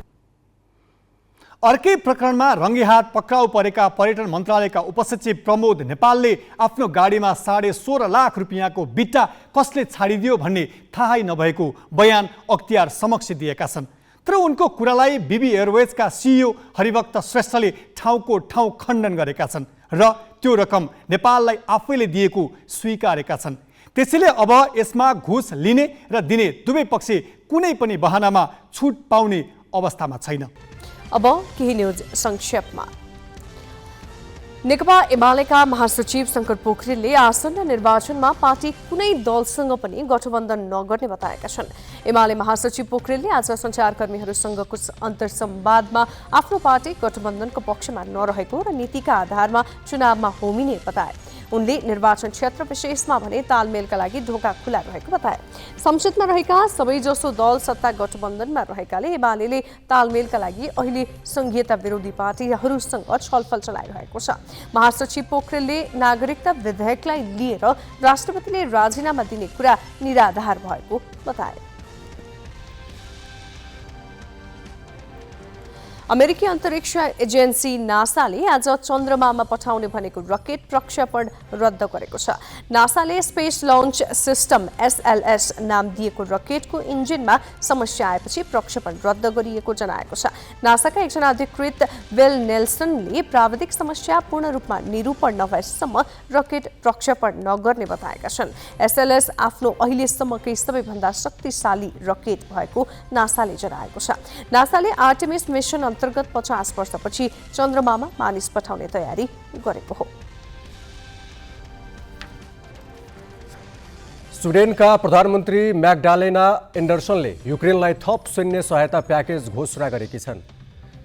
अर्कै प्रकरणमा रङ्गेहात पक्राउ परेका पर्यटन मन्त्रालयका उपसचिव प्रमोद नेपालले आफ्नो गाडीमा 16.5 लाख रुपियाँको बिट्टा कसले छाडिदियो भन्ने थाहै नभएको बयान अख्तियार समक्ष दिएका छन्। तर उनको कुरालाई बीबी एयरवेजका सिइओ हरिभक्त श्रेष्ठले ठाउँको ठाउँ खण्डन गरेका छन् र त्यो रकम नेपाललाई आफैले दिएको स्वीकारेका छन्। त्यसैले अब यसमा घुस लिने र दिने दुवै पक्ष कुनै पनि बहानामा छुट पाउने अवस्थामा छैन। अब केही न्यूज संक्षेपमा। नेकपा एमालेका महासचिव शंकर पोखरेलले आसन्न निर्वाचनमा पार्टी कुनै दलसँग पनि गठबन्धन नगर्ने बताएका छन्। एमाले महासचिव पोखरेलले आज सञ्चारकर्मीहरूसँगको अन्तर्संवादमा आफ्नो पार्टी गठबन्धनको पक्षमा नरहेको र नीतिका आधारमा चुनावमा होमिने बताए। उनले निर्वाचन क्षेत्र विशेषमा भने तालमेलका लागि ढोका खुला रहेको बताए। संसदमा रहेका सबैजसो दल सत्ता गठबन्धनमा रहेकाले एमाले तालमेलका लागि अहिले संघीयता विरोधी पार्टीहरूसँग छलफल चलाइरहेको छ। महासचिव पोखरेलले नागरिकता विधेयकलाई लिएर राष्ट्रपतिले राजीनामा दिने कुरा निराधार भएको बताए। अमेरिकी अन्तरिक्ष एजेन्सी नासाले आज चन्द्रमामा पठाउने भनेको रकेट प्रक्षेपण रद्द गरेको छ। नासाले स्पेस लन्च सिस्टम एसएलएस नाम दिएको रकेटको इन्जिनमा समस्या आएपछि प्रक्षेपण रद्द गरिएको जनाएको छ। नासाका एकजना अधिकृत विल नेल्सनले प्राविधिक समस्या पूर्ण रूपमा निरूपण नभएसम्म रकेट प्रक्षेपण नगर्ने बताएका छन्। एसएलएस आफ्नो अहिलेसम्मकै सबैभन्दा शक्तिशाली रकेट भएको नासाले जनाएको छ। नासाले आर्टेमिस मिसन अन्तर्गत 50 वर्षपछि चन्द्रमामा मानिस पठाउने तयारी गरेको हो। स्विडेनका प्रधानमन्त्री म्याग्डालेना एन्डरसनले युक्रेनलाई थप सैन्य सहायता प्याकेज घोषणा गरेकी छन्।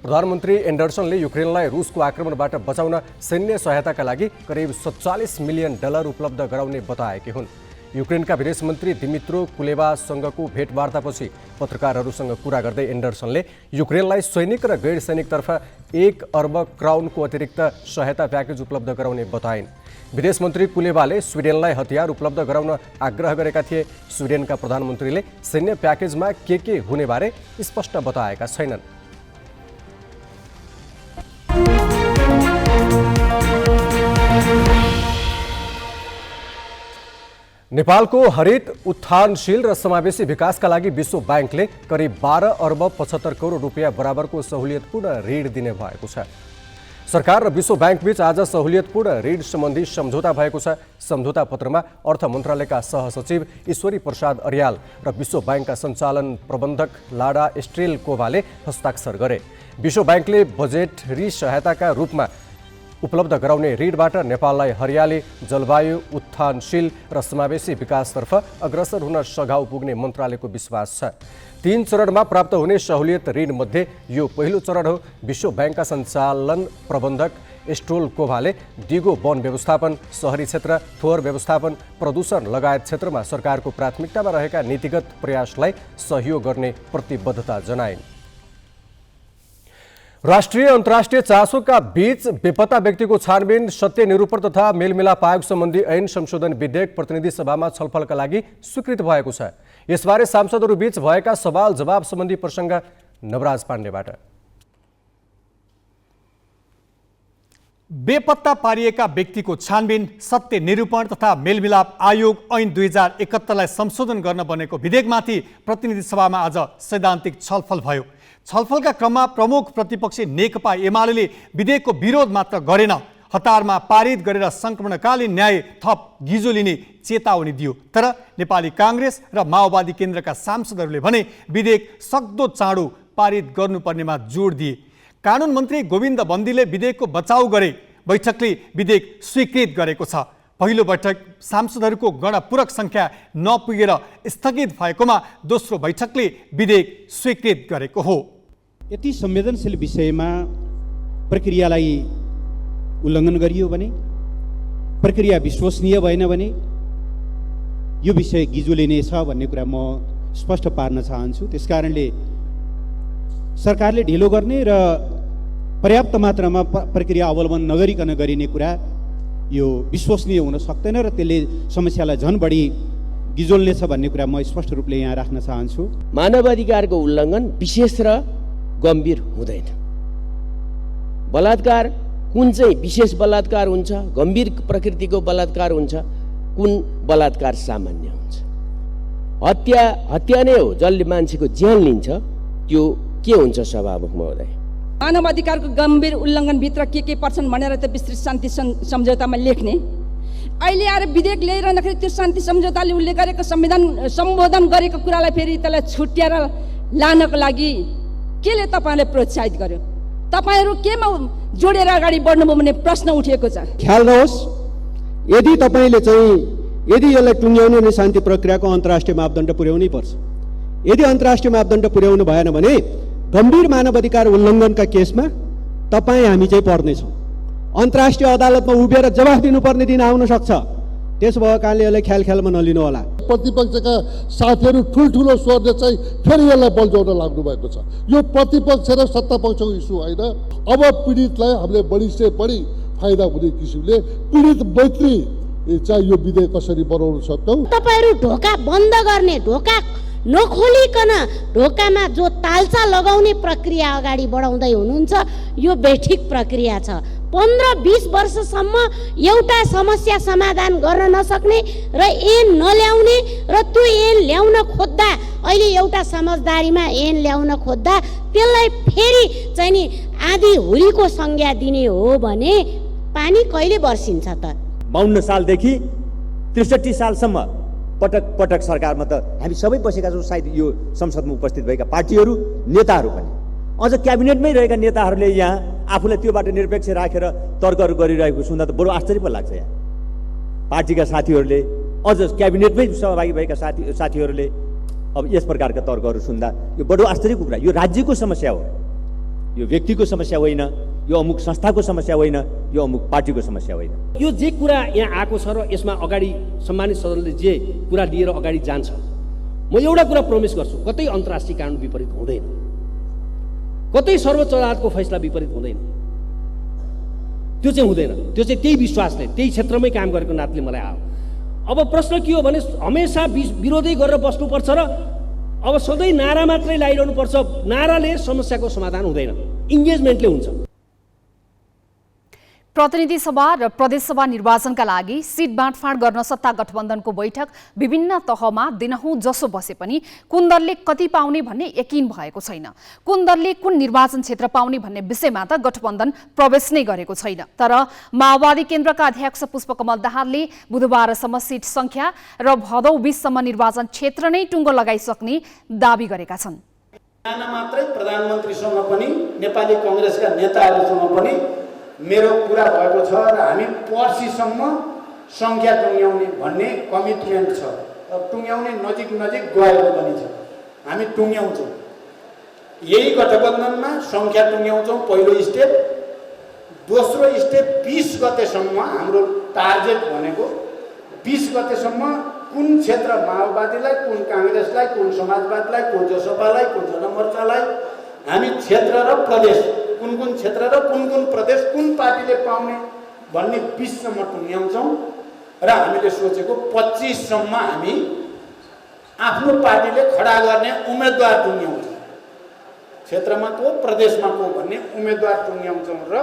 प्रधानमन्त्री एन्डरसनले युक्रेनलाई रुसको आक्रमणबाट बचाउन सैन्य सहायताका लागि करिब $47 मिलियन उपलब्ध गराउने बताएकी हुन्। युक्रेनका विदेश मन्त्री दिमित्रो कुलेबासँगको भेटवार्तापछि पत्रकारहरूसँग कुरा गर्दै एन्डरसनले युक्रेनलाई सैनिक र गैर सैनिकतर्फ 1 अर्ब क्राउनको अतिरिक्त सहायता प्याकेज उपलब्ध गराउने बताइन्। विदेश मन्त्री कुलेबाले स्विडेनलाई हतियार उपलब्ध गराउन आग्रह गरेका थिए। स्विडेनका प्रधानमन्त्रीले सैन्य प्याकेजमा के हुनेबारे स्पष्ट बताएका छैनन्। नेपालको हरित उत्थानशील र समावेशी विकासका लागि विश्व ब्याङ्कले करिब 12 अर्ब 75 करोड रुपियाँ बराबरको सहुलियतपूर्ण ऋण दिने भएको छ। सरकार र विश्व ब्याङ्कबीच आज सहुलियतपूर्ण ऋण सम्बन्धी सम्झौता भएको छ। सम्झौता पत्रमा अर्थ मन्त्रालयका सहसचिव ईश्वरी प्रसाद अर्याल र विश्व ब्याङ्कका सञ्चालन प्रबन्धक लाडा स्ट्रेलकोभाले हस्ताक्षर गरे। विश्व ब्याङ्कले बजेटरी सहायताका रूपमा उपलब्ध गराउने ऋणबाट नेपाललाई हरियाली, जलवायु, उत्थानशील र समावेशी विकासतर्फ अग्रसर हुन सघाउ पुग्ने मन्त्रालयको विश्वास छ। 3 चरणमा प्राप्त हुने सहुलियत ऋणमध्ये यो पहिलो चरण हो। विश्व ब्याङ्कका सञ्चालन प्रबन्धक स्ट्रोलकोभाले दिगो वन व्यवस्थापन, सहरी क्षेत्र, फोहोर व्यवस्थापन, प्रदूषण लगायत क्षेत्रमा सरकारको प्राथमिकतामा रहेका नीतिगत प्रयासलाई सहयोग गर्ने प्रतिबद्धता जनाइन्। राष्ट्रिय अन्तर्राष्ट्रिय चासोका बीच बेपत्ता व्यक्तिको छानबिन, सत्य निरूपण तथा मेलमिलाप आयोग सम्बन्धी ऐन संशोधन विधेयक प्रतिनिधि सभामा छलफलका लागि स्वीकृत भएको छ। यसबारे सांसदहरू बीच भएका सवाल जवाब सम्बन्धी प्रसङ्ग नवराज पाण्डेबाट। बेपत्ता पारिएका व्यक्तिको छानबिन, सत्य निरूपण तथा मेलमिलाप आयोग ऐन 2071लाई संशोधन गर्न बनेको विधेयकमाथि प्रतिनिधि सभामा आज सैद्धान्तिक छलफल भयो। छलफलका क्रममा प्रमुख प्रतिपक्षी नेकपा एमाले विधेयकको विरोध मात्र गरेन, हतारमा पारित गरेर संक्रमणकालीन न्याय थप गिजो लिने चेतावनी दियो। तर नेपाली काङ्ग्रेस र माओवादी केन्द्रका सांसदहरूले भने विधेयक सक्दो चाँडो पारित गर्नुपर्नेमा जोड दिए। कानुन मन्त्री गोविन्द बन्दीले विधेयकको बचाउ गरे। बैठकले विधेयक स्वीकृत गरेको छ। पहिलो बैठक सांसदहरूको गणपूरक संख्या नपुगेर स्थगित भएकोमा दोस्रो बैठकले विधेयक स्वीकृत गरेको हो। यति संवेदनशील विषयमा प्रक्रियालाई उल्लङ्घन गरियो भने, प्रक्रिया विश्वसनीय भएन भने यो विषय गिजो लिनेछ भन्ने कुरा म स्पष्ट पार्न चाहन्छु। त्यसकारणले सरकारले ढिलो गर्ने र पर्याप्त मात्रामा प्रक्रिया अवलम्बन नगरिकन गरिने कुरा यो विश्वसनीय हुन सक्दैन र त्यसले समस्यालाई झन् बढी गिजोल्नेछ भन्ने कुरा म स्पष्ट रूपले यहाँ राख्न चाहन्छु। मानवाधिकारको उल्लङ्घन विशेष र गम्भीर हुँदैन। बलात्कार कुन चाहिँ विशेष बलात्कार हुन्छ, गम्भीर प्रकृतिको बलात्कार हुन्छ, कुन बलात्कार सामान्य हुन्छ। हत्या नै हो, जसले मान्छेको ज्यान लिन्छ, त्यो के हुन्छ सभामुख महोदय? मानव अधिकारको गम्भीर उल्लङ्घनभित्र के पर्छन् भनेर त विस्तृत शान्ति सम्झौतामा लेख्ने, अहिले आएर विधेयक ल्याइरहँदाखेरि त्यो शान्ति सम्झौताले उल्लेख गरेको संविधान सम्बोधन गरेको कुरालाई फेरि त्यसलाई छुट्याएर लानको लागि केले तपाईँले प्रोत्साहित गर्यो? तपाईँहरू केमा जोडेर अगाडि बढ्नुभयो भन्ने प्रश्न उठेको छ। ख्याल रहोस्, यदि तपाईँले चाहिँ यदि यसलाई टुङ्ग्याउनु भने शान्ति प्रक्रियाको अन्तर्राष्ट्रिय मापदण्ड पुर्याउनै पर्छ। यदि अन्तर्राष्ट्रिय मापदण्ड पुर्याउनु भएन भने गम्भीर मानव अधिकार उल्लङ्घनका केसमा तपाईँ हामी चाहिँ पर्नेछौँ। अन्तर्राष्ट्रिय अदालतमा उभिएर जवाफ दिनुपर्ने दिन आउन सक्छ। त्यसो भएको कारणले यसलाई ख्यालमा नलिनु होला। प्रतिपक्षका साथीहरू ठुल्ठुलो स्वरले चाहिँ फेरि यसलाई बल्झाउन लाग्नु भएको छ। यो प्रतिपक्ष र सत्तापक्षको इस्यु होइन। अब पीडितलाई हामीले बढी से बढी फाइदा हुने किसिमले पीडित मैत्री चाहिँ यो विधेयक कसरी बनाउन सक्छौँ। तपाईँहरू ढोका बन्द गर्ने, ढोका नखोलिकन ढोकामा जो तालचा लगाउने प्रक्रिया अगाडि बढाउँदै हुनुहुन्छ, यो बेठिक प्रक्रिया छ। 15-20 वर्षसम्म एउटा समस्या समाधान गर्न नसक्ने र ऐन नल्याउने र त्यो ऐन ल्याउन खोज्दा अहिले एउटा समझदारीमा ऐन ल्याउन खोज्दा त्यसलाई फेरि चाहिँ नि आधी हुरीको संज्ञा दिने हो भने पानी कहिले बर्सिन्छ त? 52 सालदेखि 63 सालसम्म पटक पटक सरकारमा त हामी सबै बसेका छौँ। सायद यो संसदमा उपस्थित भएका पार्टीहरू, नेताहरू पनि, अझ क्याबिनेटमै रहेका नेताहरूले यहाँ आफूलाई त्योबाट निरपेक्ष राखेर तर्कहरू गरिरहेको सुन्दा त बडो आश्चर्य पो लाग्छ। यहाँ पार्टीका साथीहरूले, अझ क्याबिनेटमै सहभागी भएका साथीहरूले अब यस प्रकारका तर्कहरू सुन्दा यो बडो आश्चर्यको कुरा। यो राज्यको समस्या हो, यो व्यक्तिको समस्या होइन, यो अमुक संस्थाको समस्या होइन, यो अमुक पार्टीको समस्या होइन। यो जे कुरा यहाँ आएको छ र यसमा अगाडि सम्मानित सदनले जे कुरा लिएर अगाडि जान्छ, म एउटा कुरा प्रोमिस गर्छु, कतै अन्तर्राष्ट्रिय कानुन विपरीत हुँदैन, कतै सर्वोच्च अदालतको फैसला विपरीत हुँदैन। त्यो चाहिँ हुँदैन। त्यो चाहिँ त्यही विश्वासले, त्यही क्षेत्रमै काम गरेको नातले मलाई आयो। अब प्रश्न के हो भने हमेसा विरोधै गरेर बस्नुपर्छ र अब सधैँ नारा मात्रै लगाइरहनु पर्छ। नाराले समस्याको समाधान हुँदैन, इन्गेजमेन्टले हुन्छ। प्रतिनिधि सभा र प्रदेशसभा निर्वाचनका लागि सिट बाँडफाँड गर्न सत्ता गठबन्धनको बैठक विभिन्न तहमा दिनहुँ जसो बसे पनि कुन दलले कति पाउने भन्ने यकिन भएको छैन। कुन दलले कुन निर्वाचन क्षेत्र पाउने भन्ने विषयमा त गठबन्धन प्रवेश नै गरेको छैन। तर माओवादी केन्द्रका अध्यक्ष पुष्पकमल दाहालले बुधबारसम्म सिट संख्या र भदौ 20 सम्म निर्वाचन क्षेत्र नै टुङ्गो लगाइसक्ने दावी गरेका छन्। मात्रै प्रधानमन्त्रीसँग पनि नेपाली कांग्रेसका नेताहरूसँग पनि मेरो कुरा भएको छ र हामी पर्सिसम्म संख्या टुङ्ग्याउने भन्ने कमिटमेन्ट छ। टुङ्ग्याउने नजिक गएको पनि छ। हामी टुङ्ग्याउँछौँ। यही गठबन्धनमा संख्या टुङ्ग्याउँछौँ पहिलो स्टेप। दोस्रो स्टेप 20 गतेसम्म हाम्रो टार्गेट भनेको 20 गतेसम्म कुन क्षेत्र माओवादीलाई, कुन कांग्रेसलाई, कुन समाजवादीलाई, कुन जसपालाई, कुन जनमोर्चालाई हामी क्षेत्र र प्रदेश कुन क्षेत्र र कुन प्रदेश कुन पार्टीले पाउने भन्ने 20 सम्म टुङ्ग्याउँछौँ र हामीले सोचेको 25 सम्म हामी आफ्नो पार्टीले खडा गर्ने उम्मेदवार टुङ्ग्याउँछौँ। क्षेत्रमा को प्रदेशमा को भन्ने उम्मेदवार टुङ्ग्याउँछौँ र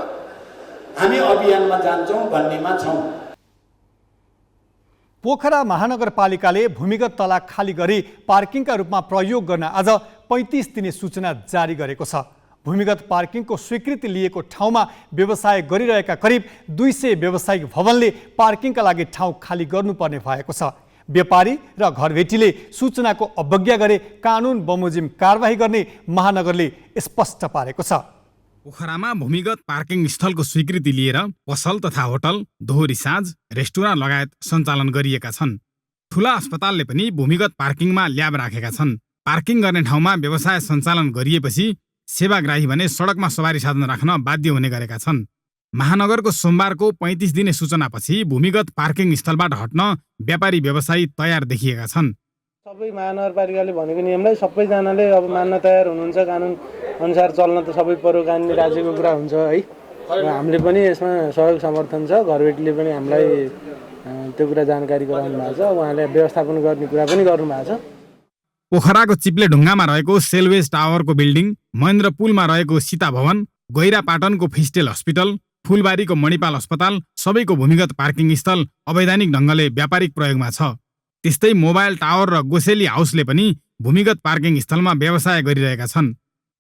हामी अभियानमा जान्छौँ भन्नेमा छौँ। पोखरा महानगरपालिकाले भूमिगत तलाक खाली गरी पार्किङका रूपमा प्रयोग गर्न आज 35 दिने सूचना जारी गरेको छ। भूमिगत पार्किङको स्वीकृति लिएको ठाउँमा व्यवसाय गरिरहेका करिब 200 व्यावसायिक भवनले पार्किङका लागि ठाउँ खाली गर्नुपर्ने भएको छ। व्यापारी र घरभेटीले सूचनाको अवज्ञा गरे कानुन बमोजिम कारबाही गर्ने महानगरले स्पष्ट पारेको छ। पोखरामा भूमिगत पार्किङ स्थलको स्वीकृति लिएर पसल तथा होटल, दोहोरी साँझ, रेस्टुरेन्ट लगायत सञ्चालन गरिएका छन्। ठुला अस्पतालले पनि भूमिगत पार्किङमा ल्याब राखेका छन्। पार्किङ गर्ने ठाउँमा व्यवसाय सञ्चालन गरिएपछि सेवाग्राही भने सडकमा सवारी साधन राख्न बाध्य हुने गरेका छन्। महानगरको सोमबारको 35 दिने सूचनापछि भूमिगत पार्किङ स्थलबाट हट्न व्यापारी व्यवसायी तयार देखिएका छन्। सबै महानगरपालिकाले भनेको नियमलाई सबैजनाले अब मान्न तयार हुनुहुन्छ। कानुन अनुसार चल्न त सबै पर्यो, कानुनी राज्यको कुरा हुन्छ है। हामीले पनि यसमा सहयोग समर्थन छ। घरबेटीले पनि हामीलाई त्यो कुरा जानकारी गराउनु भएको छ। उहाँले व्यवस्थापन गर्ने कुरा पनि गर्नुभएको छ। पोखराको चिप्लेढुङ्गामा रहेको सेलवेज टावरको बिल्डिङ, महेन्द्रपुलमा रहेको सीता भवन, गैरापाटनको फिस्टेल हस्पिटल, फुलबारीको मणिपाल अस्पताल सबैको भूमिगत पार्किङ स्थल अवैधानिक ढङ्गले व्यापारिक प्रयोगमा छ। त्यस्तै मोबाइल टावर र गोसेली हाउसले पनि भूमिगत पार्किङ स्थलमा व्यवसाय गरिरहेका छन्।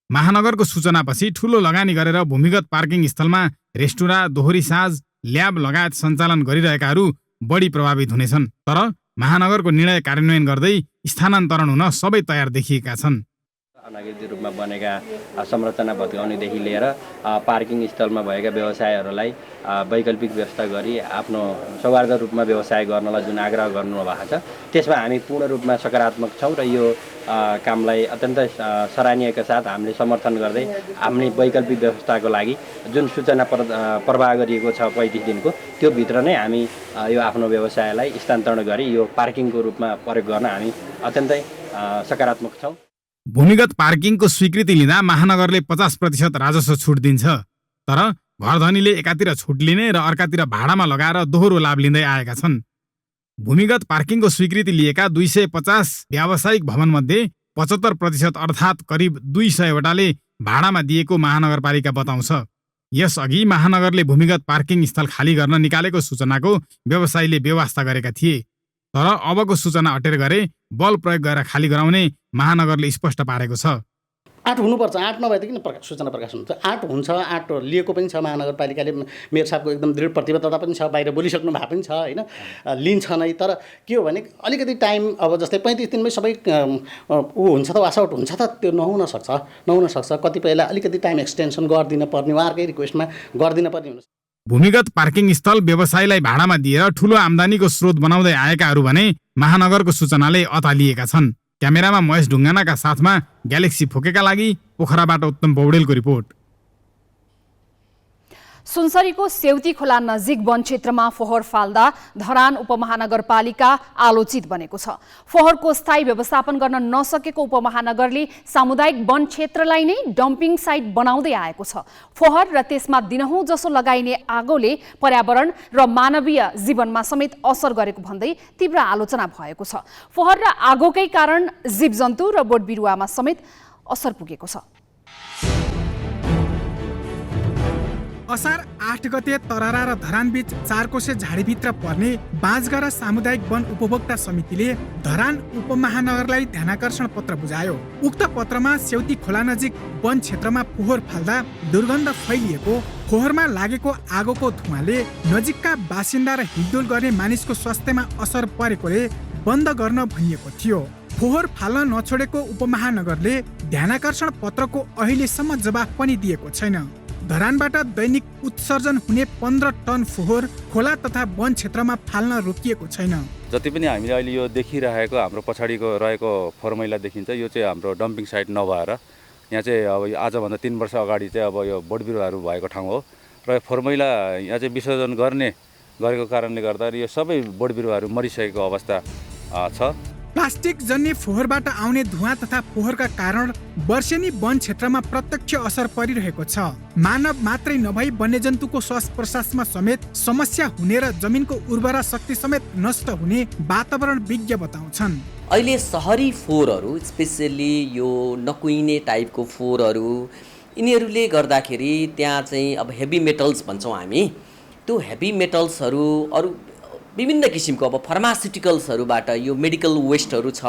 महानगरको सूचनापछि ठूलो लगानी गरेर भूमिगत पार्किङ स्थलमा रेस्टुरेन्ट, दोहोरी साँझ, ल्याब लगायत सञ्चालन गरिरहेकाहरू बढी प्रभावित हुनेछन्। तर महानगरको निर्णय कार्यान्वयन गर्दै स्थानान्तरण हुन सबै तयार देखिएका छन्। अनागरिक रूपमा बनेका संरचना भत्काउनेदेखि लिएर पार्किङ स्थलमा भएका व्यवसायहरूलाई वैकल्पिक व्यवस्था गरी आफ्नो सौहार्द रूपमा व्यवसाय गर्नलाई जुन आग्रह गर्नुभएको छ त्यसमा हामी पूर्ण रूपमा सकारात्मक छौँ र यो कामलाई अत्यन्तै सराहनीयका साथ हामीले समर्थन गर्दै हामीले वैकल्पिक व्यवस्थाको लागि जुन सूचना प्रवाह गरिएको छ 35 दिनको त्यो भित्र नै हामी यो आफ्नो व्यवसायलाई स्थानान्तरण गरी यो पार्किङको रूपमा प्रयोग गर्न हामी अत्यन्तै सकारात्मक छौँ। भूमिगत पार्किङको स्वीकृति लिँदा महानगरले 50% राजस्व छुट दिन्छ। तर घरधनीले एकातिर छुट लिने र अर्कातिर भाडामा लगाएर दोहोरो लाभ लिँदै आएका छन्। भूमिगत पार्किङको स्वीकृति लिएका 250 व्यावसायिक भवनमध्ये 75% अर्थात् करिब 200वटाले भाडामा दिएको महानगरपालिका बताउँछ। यसअघि महानगरले भूमिगत पार्किङ स्थल खाली गर्न निकालेको सूचनाको व्यवसायीले व्यवस्था गरेका थिए। तर अबको सूचना अटेर गरे बल प्रयोग गरेर खाली गराउने महानगरले स्पष्ट पारेको छ। 8 हुनुपर्छ, 8 नभए त किन सूचना प्रकाश हुन्छ? 8 हुन्छ, 8 लिएको पनि छ महानगरपालिकाले। मेयर साहबको एकदम दृढ प्रतिबद्धता पनि छ, बाहिर बोलिसक्नु भएको पनि छ होइन, लिन्छ नै। तर के हो भने अलिकति टाइम अब जस्तै 35 दिनमै सबै ऊ हुन्छ त, वासआउट हुन्छ त, त्यो नहुन सक्छ। कतिपयलाई अलिकति टाइम एक्सटेन्सन गरिदिन पर्ने, उहाँहरूकै रिक्वेस्टमा गरिदिन पर्ने हुन्छ। भूमिगत पार्किङ स्थल व्यवसायीलाई भाडामा दिएर ठूलो आम्दानीको स्रोत बनाउँदै आएकाहरू भने महानगरको सूचनाले अतालिएका छन्। क्यामेरामा महेश ढुङ्गानाका साथमा ग्यालेक्सी फोकेका लागि पोखराबाट उत्तम पौडेलको रिपोर्ट। सुनसरीको सेउती खोला नजिक वन क्षेत्रमा फोहोर फाल्दा धरान उपमहानगरपालिका आलोचित बनेको छ। फोहोरको स्थायी व्यवस्थापन गर्न नसकेको उपमहानगरले सामुदायिक वन क्षेत्रलाई नै डम्पिङ साइट बनाउँदै आएको छ। फोहोर र त्यसमा दिनहुँ जसो लगाइने आगोले पर्यावरण र मानवीय जीवनमा समेत असर गरेको भन्दै तीव्र आलोचना भएको छ। फोहोर र आगोकै कारण जीवजन्तु र बोटबिरुवामा समेत असर पुगेको छ। असार 8 गते तरारा र धरानबीच 4 कोसे झाडीभित्र पर्ने बाँझगारा सामुदायिक वन उपभोक्ता समितिले धरान उपमहानगरलाई ध्यानाकर्षण पत्र बुझायो। उक्त पत्रमा सेउती खोला नजिक वन क्षेत्रमा फोहोर फाल्दा दुर्गन्ध फैलिएको, फोहोरमा लागेको आगोको धुवाँले नजिकका बासिन्दा र हिँडडुल गर्ने मानिसको स्वास्थ्यमा असर परेकोले बन्द गर्न भनिएको थियो। फोहोर फाल्न नछोडेको उपमहानगरले ध्यानाकर्षण पत्रको अहिलेसम्म जवाफ पनि दिएको छैन। धरानबाट दैनिक उत्सर्जन हुने 15 टन फोहोर खोला तथा वन क्षेत्रमा फाल्न रोकिएको छैन। जति पनि हामीले अहिले यो देखिरहेको हाम्रो पछाडिको रहेको फोहोर मैला देखिन्छ, यो चाहिँ हाम्रो डम्पिङ साइट नभएर यहाँ चाहिँ अब आजभन्दा 3 वर्ष अगाडि चाहिँ अब यो बोट बिरुवाहरू भएको ठाउँ हो र फोहोर मैला यहाँ चाहिँ विसर्जन गरेको कारणले गर्दा यो सबै बोट बिरुवाहरू मरिसकेको अवस्था छ। प्लास्टिक जन्य फोहोरबाट आउने धुवाँ तथा फोहोरका कारण वर्षेनी वन क्षेत्रमा प्रत्यक्ष असर परिरहेको छ। मानव मात्रै नभई वन्यजन्तुको श्वास प्रश्वासमा समेत समस्या हुने र जमिनको उर्वरा शक्ति समेत नष्ट हुने वातावरण विज्ञ बताउँछन्। अहिले सहरी फोहोरहरू स्पेसली यो नकुइने टाइपको फोहोरहरू यिनीहरूले गर्दाखेरि त्यहाँ चाहिँ अब हेभी मेटल्स भन्छौँ हामी, त्यो हेभी मेटल्सहरू अरू विभिन्न किसिमको अब फार्मास्युटिकल्सहरूबाट यो मेडिकल वेस्टहरू छ,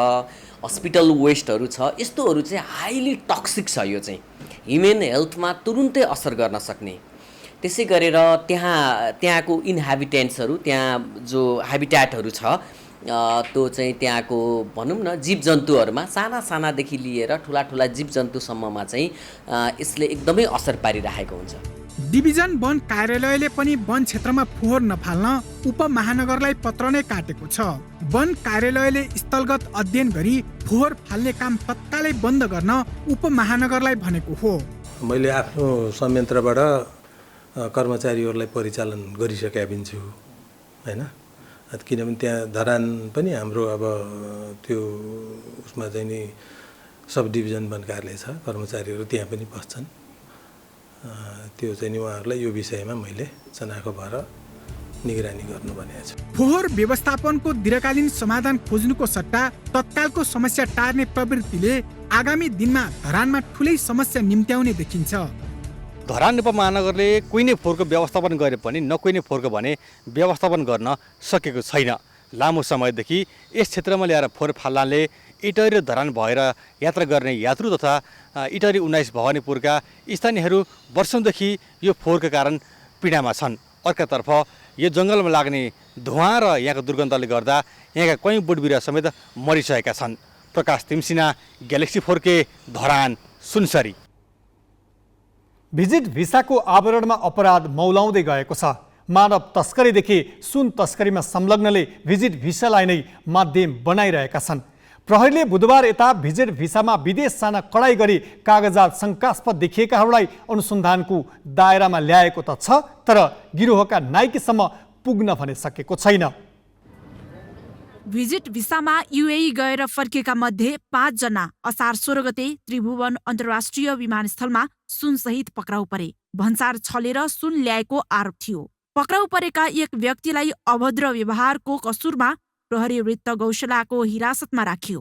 हस्पिटल वेस्टहरू छ, यस्तोहरू चाहिँ हाइली टक्सिक छ। यो चाहिँ ह्युमन हेल्थमा तुरुन्तै असर गर्न सक्ने। त्यसै गरेर त्यहाँको इन्ह्याबिटेन्ट्सहरू, त्यहाँ जो हेबिट्याटहरू छ त्यो चाहिँ त्यहाँको भनौँ न जीवजन्तुहरूमा सानादेखि लिएर ठुला जीवजन्तुसम्ममा चाहिँ यसले एकदमै असर पारिरहेको हुन्छ। डिभिजन वन कार्यालयले पनि वन क्षेत्रमा फोहोर नफाल्न उपमहानगरलाई पत्र नै काटेको छ। वन कार्यालयले स्थलगत अध्ययन गरी फोहोर फाल्ने काम तत्कालै बन्द गर्न उपमहानगरलाई भनेको हो। मैले आफ्नो संयन्त्रबाट कर्मचारीहरूलाई परिचालन गरिसकेका पनि छु हैन, किनभने त्यहाँ धरान पनि हाम्रो अब त्यो उसमा चाहिँ नि सब डिभिजन वन कार्यालय छ, कर्मचारीहरू त्यहाँ पनि बस्छन्। त्यो चाहिँ नि उहाँहरूलाई यो विषयमा मैले चनाखो भएर निगरानी गर्नु भनेको छु। फोहोर व्यवस्थापनको दीर्घकालीन समाधान खोज्नुको सट्टा तत्कालको समस्या टार्ने प्रवृत्तिले आगामी दिनमा धरानमा ठुलै समस्या निम्त्याउने देखिन्छ। धरान उपमहानगरले कुइने फोहोरको व्यवस्थापन गरे पनि नकुइने फोहोरको भने व्यवस्थापन गर्न सकेको छैन। लामो समयदेखि यस क्षेत्रमा ल्याएर फोहोर फाल्नाले इटहरी र धरान भएर यात्रा गर्ने यात्रु तथा इटहरी 19 भवानीपुरका स्थानीयहरू वर्षौंदेखि यो फोहोरका कारण पीडामा छन्। अर्कातर्फ यो जङ्गलमा लाग्ने धुवाँ र यहाँको दुर्गन्धले गर्दा यहाँका कयौं बोट बिरुवा समेत मरिसकेका छन्। Prakash Timsina, galaxy 4K, Dharan, Sunsari. Visit भिसाको आवरणमा अपराध मौलाउँदै गएको छ। मानव तस्करीदेखि सुन तस्करीमा संलग्नले भिजिट भिसालाई नै माध्यम बनाइरहेका छन्। प्रहरीले बुधबार यता भिजिट भिसामा विदेश जान कडाई गरी कागजात शङ्कास्पद देखिएकाहरूलाई अनुसन्धानको दायरामा ल्याएको त छ, तर गिरोहका नाइकीसम्म पुग्न भने सकेको छैन। भिजिट भिसामा युएई गएर फर्केका मध्ये 5 जना असार 16 गते त्रिभुवन अन्तर्राष्ट्रिय विमानस्थलमा सुनसहित पक्राउ परे। भन्सार छलेर सुन ल्याएको आरोप थियो। पक्राउ परेका एक व्यक्तिलाई अभद्र व्यवहारको कसुरमा प्रहरी वृत्त गौशालाको हिरासतमा राखियो।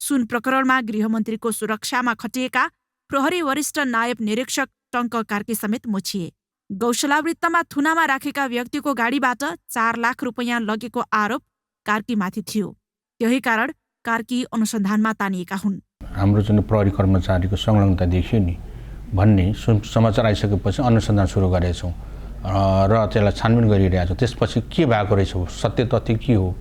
सुन प्रकरणमा गृहमन्त्रीको सुरक्षामा खटिएका प्रहरी वरिष्ठ नायब निरीक्षक टङ्क कार्की समेत मोचिए। गौशाला वृत्तमा थुनामा राखेका व्यक्तिको गाडीबाट 4 लाख रुपैयाँ लगेको आरोप कार्कीमाथि थियो। यही कारण कार्की अनुसन्धानमा तानिएका हुन्। हाम्रो जुन प्रहरी कर्मचारीको संलग्नता देखियो नि भन्ने समाचार आइसकेपछि अनुसन्धान सुरु गरेछौँ र त्यसलाई छानबिन गरिरहेका छौँ। त्यसपछि के भएको रहेछ, सत्य तथ्य के हो,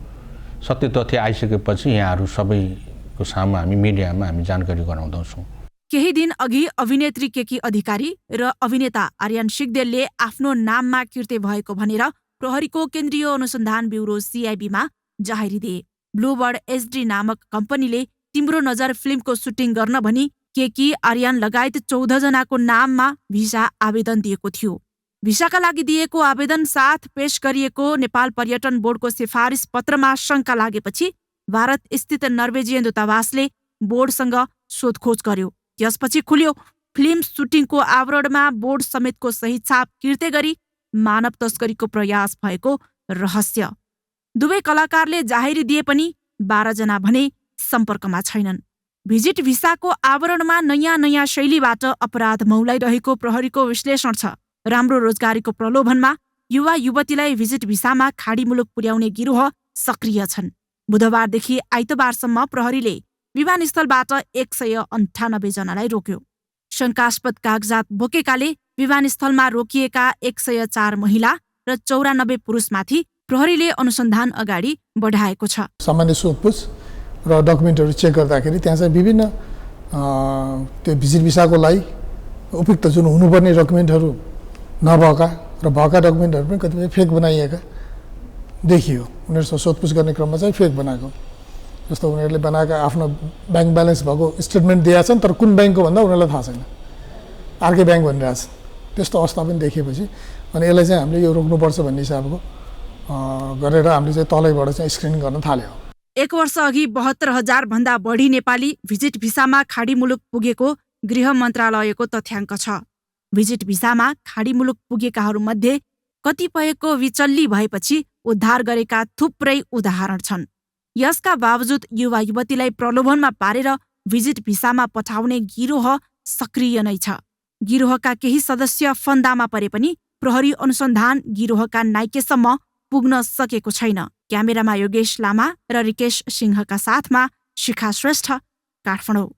सत्य तथ्य आइसकेपछि यहाँहरू सबैको सामु हामी मिडियामा हामी जानकारी गराउँदछौँ। केही दिन अघि अभिनेत्री केकी अधिकारी र अभिनेता आर्यन सिग्देलले आफ्नो नाममा किर्ते भएको भनेर प्रहरीको केन्द्रीय अनुसन्धान ब्युरो CIB-मा जाहेरी दिए। ब्लूबर्ड HD नामक कम्पनीले तिम्रो नजर फिल्मको सुटिङ गर्न भनी केकी, आर्यन लगायत 14 जनाको नाममा भिसा आवेदन दिएको थियो। भिसाका लागि दिएको आवेदन साथ पेश गरिएको नेपाल पर्यटन बोर्डको सिफारिस पत्रमा शङ्का लागेपछि भारत स्थित नर्वेजियन दूतावासले बोर्डसँग सोधखोज गर्यो। त्यसपछि खुल्यो फिल्म सुटिङको आवरणमा बोर्ड समेतको सही छाप किर्ते गरी मानव तस्करीको प्रयास भएको रहस्य। दुवै कलाकारले जाहेरी दिए पनि 12 जना भने सम्पर्कमा छैनन्। भिजिट भिसाको आवरणमा नयाँ शैलीबाट अपराध मौलाइरहेको प्रहरीको विश्लेषण छ। राम्रो रोजगारीको प्रलोभनमा युवा युवतीलाई भिजिट भिसामा खाडी मुलुक पुर्याउने गिरोह सक्रिय छन्। बुधबारदेखि आइतबारसम्म प्रहरीले विमानस्थलबाट 198 जनालाई रोक्यो। शङ्कास्पद कागजात बोकेकाले विमानस्थलमा रोकिएका 104 महिला र 94 पुरुषमाथि प्रहरीले अनुसन्धान अगाडि बढाएको छ। सामान्य सोधपुछ र डकुमेन्टहरू चेक गर्दाखेरि त्यहाँ चाहिँ विभिन्न त्यो भिजिट भिसाको लागि उपयुक्त जुन हुनुपर्ने डकुमेन्टहरू नभएका र भएका डकुमेन्टहरू पनि कतिपय फेक बनाइएका देखियो। उनीहरूसँग सोधपुछ गर्ने क्रममा चाहिँ फेक बनाएको, जस्तो उनीहरूले बनाएका आफ्नो ब्याङ्क ब्यालेन्स भएको स्टेटमेन्ट दिएका छन्, तर कुन ब्याङ्कको भन्दा उनीहरूलाई थाहा छैन, अर्कै ब्याङ्क भनिरहेछ। त्यस्तो अवस्था पनि देखेपछि अनि यसलाई चाहिँ हामीले यो रोक्नुपर्छ भन्ने हिसाबको गरेर हामीले चाहिँ तलैबाट चाहिँ स्क्रिनिङ गर्न थाल्यो। 1 वर्ष अघि 72,000 भन्दा बढी नेपाली भिजिट भिसामा खाडी मुलुक पुगेको गृह मन्त्रालयको तथ्याङ्क छ। भिजिट भिसामा खाडी मुलुक पुगेकाहरूमध्ये कतिपयको विचल्ली भएपछि उद्धार गरेका थुप्रै उदाहरण छन्। यसका बावजुद युवा युवतीलाई प्रलोभनमा पारेर भिजिट भिसामा पठाउने गिरोह सक्रिय नै छ। गिरोहका केही सदस्य फन्दामा परे पनि प्रहरी अनुसन्धान गिरोहका नाइकेसम्म पुग्न सकेको छैन। क्यामेरामा योगेश लामा र रिकेश सिंहका साथमा शिखा श्रेष्ठ, काठमाडौँ।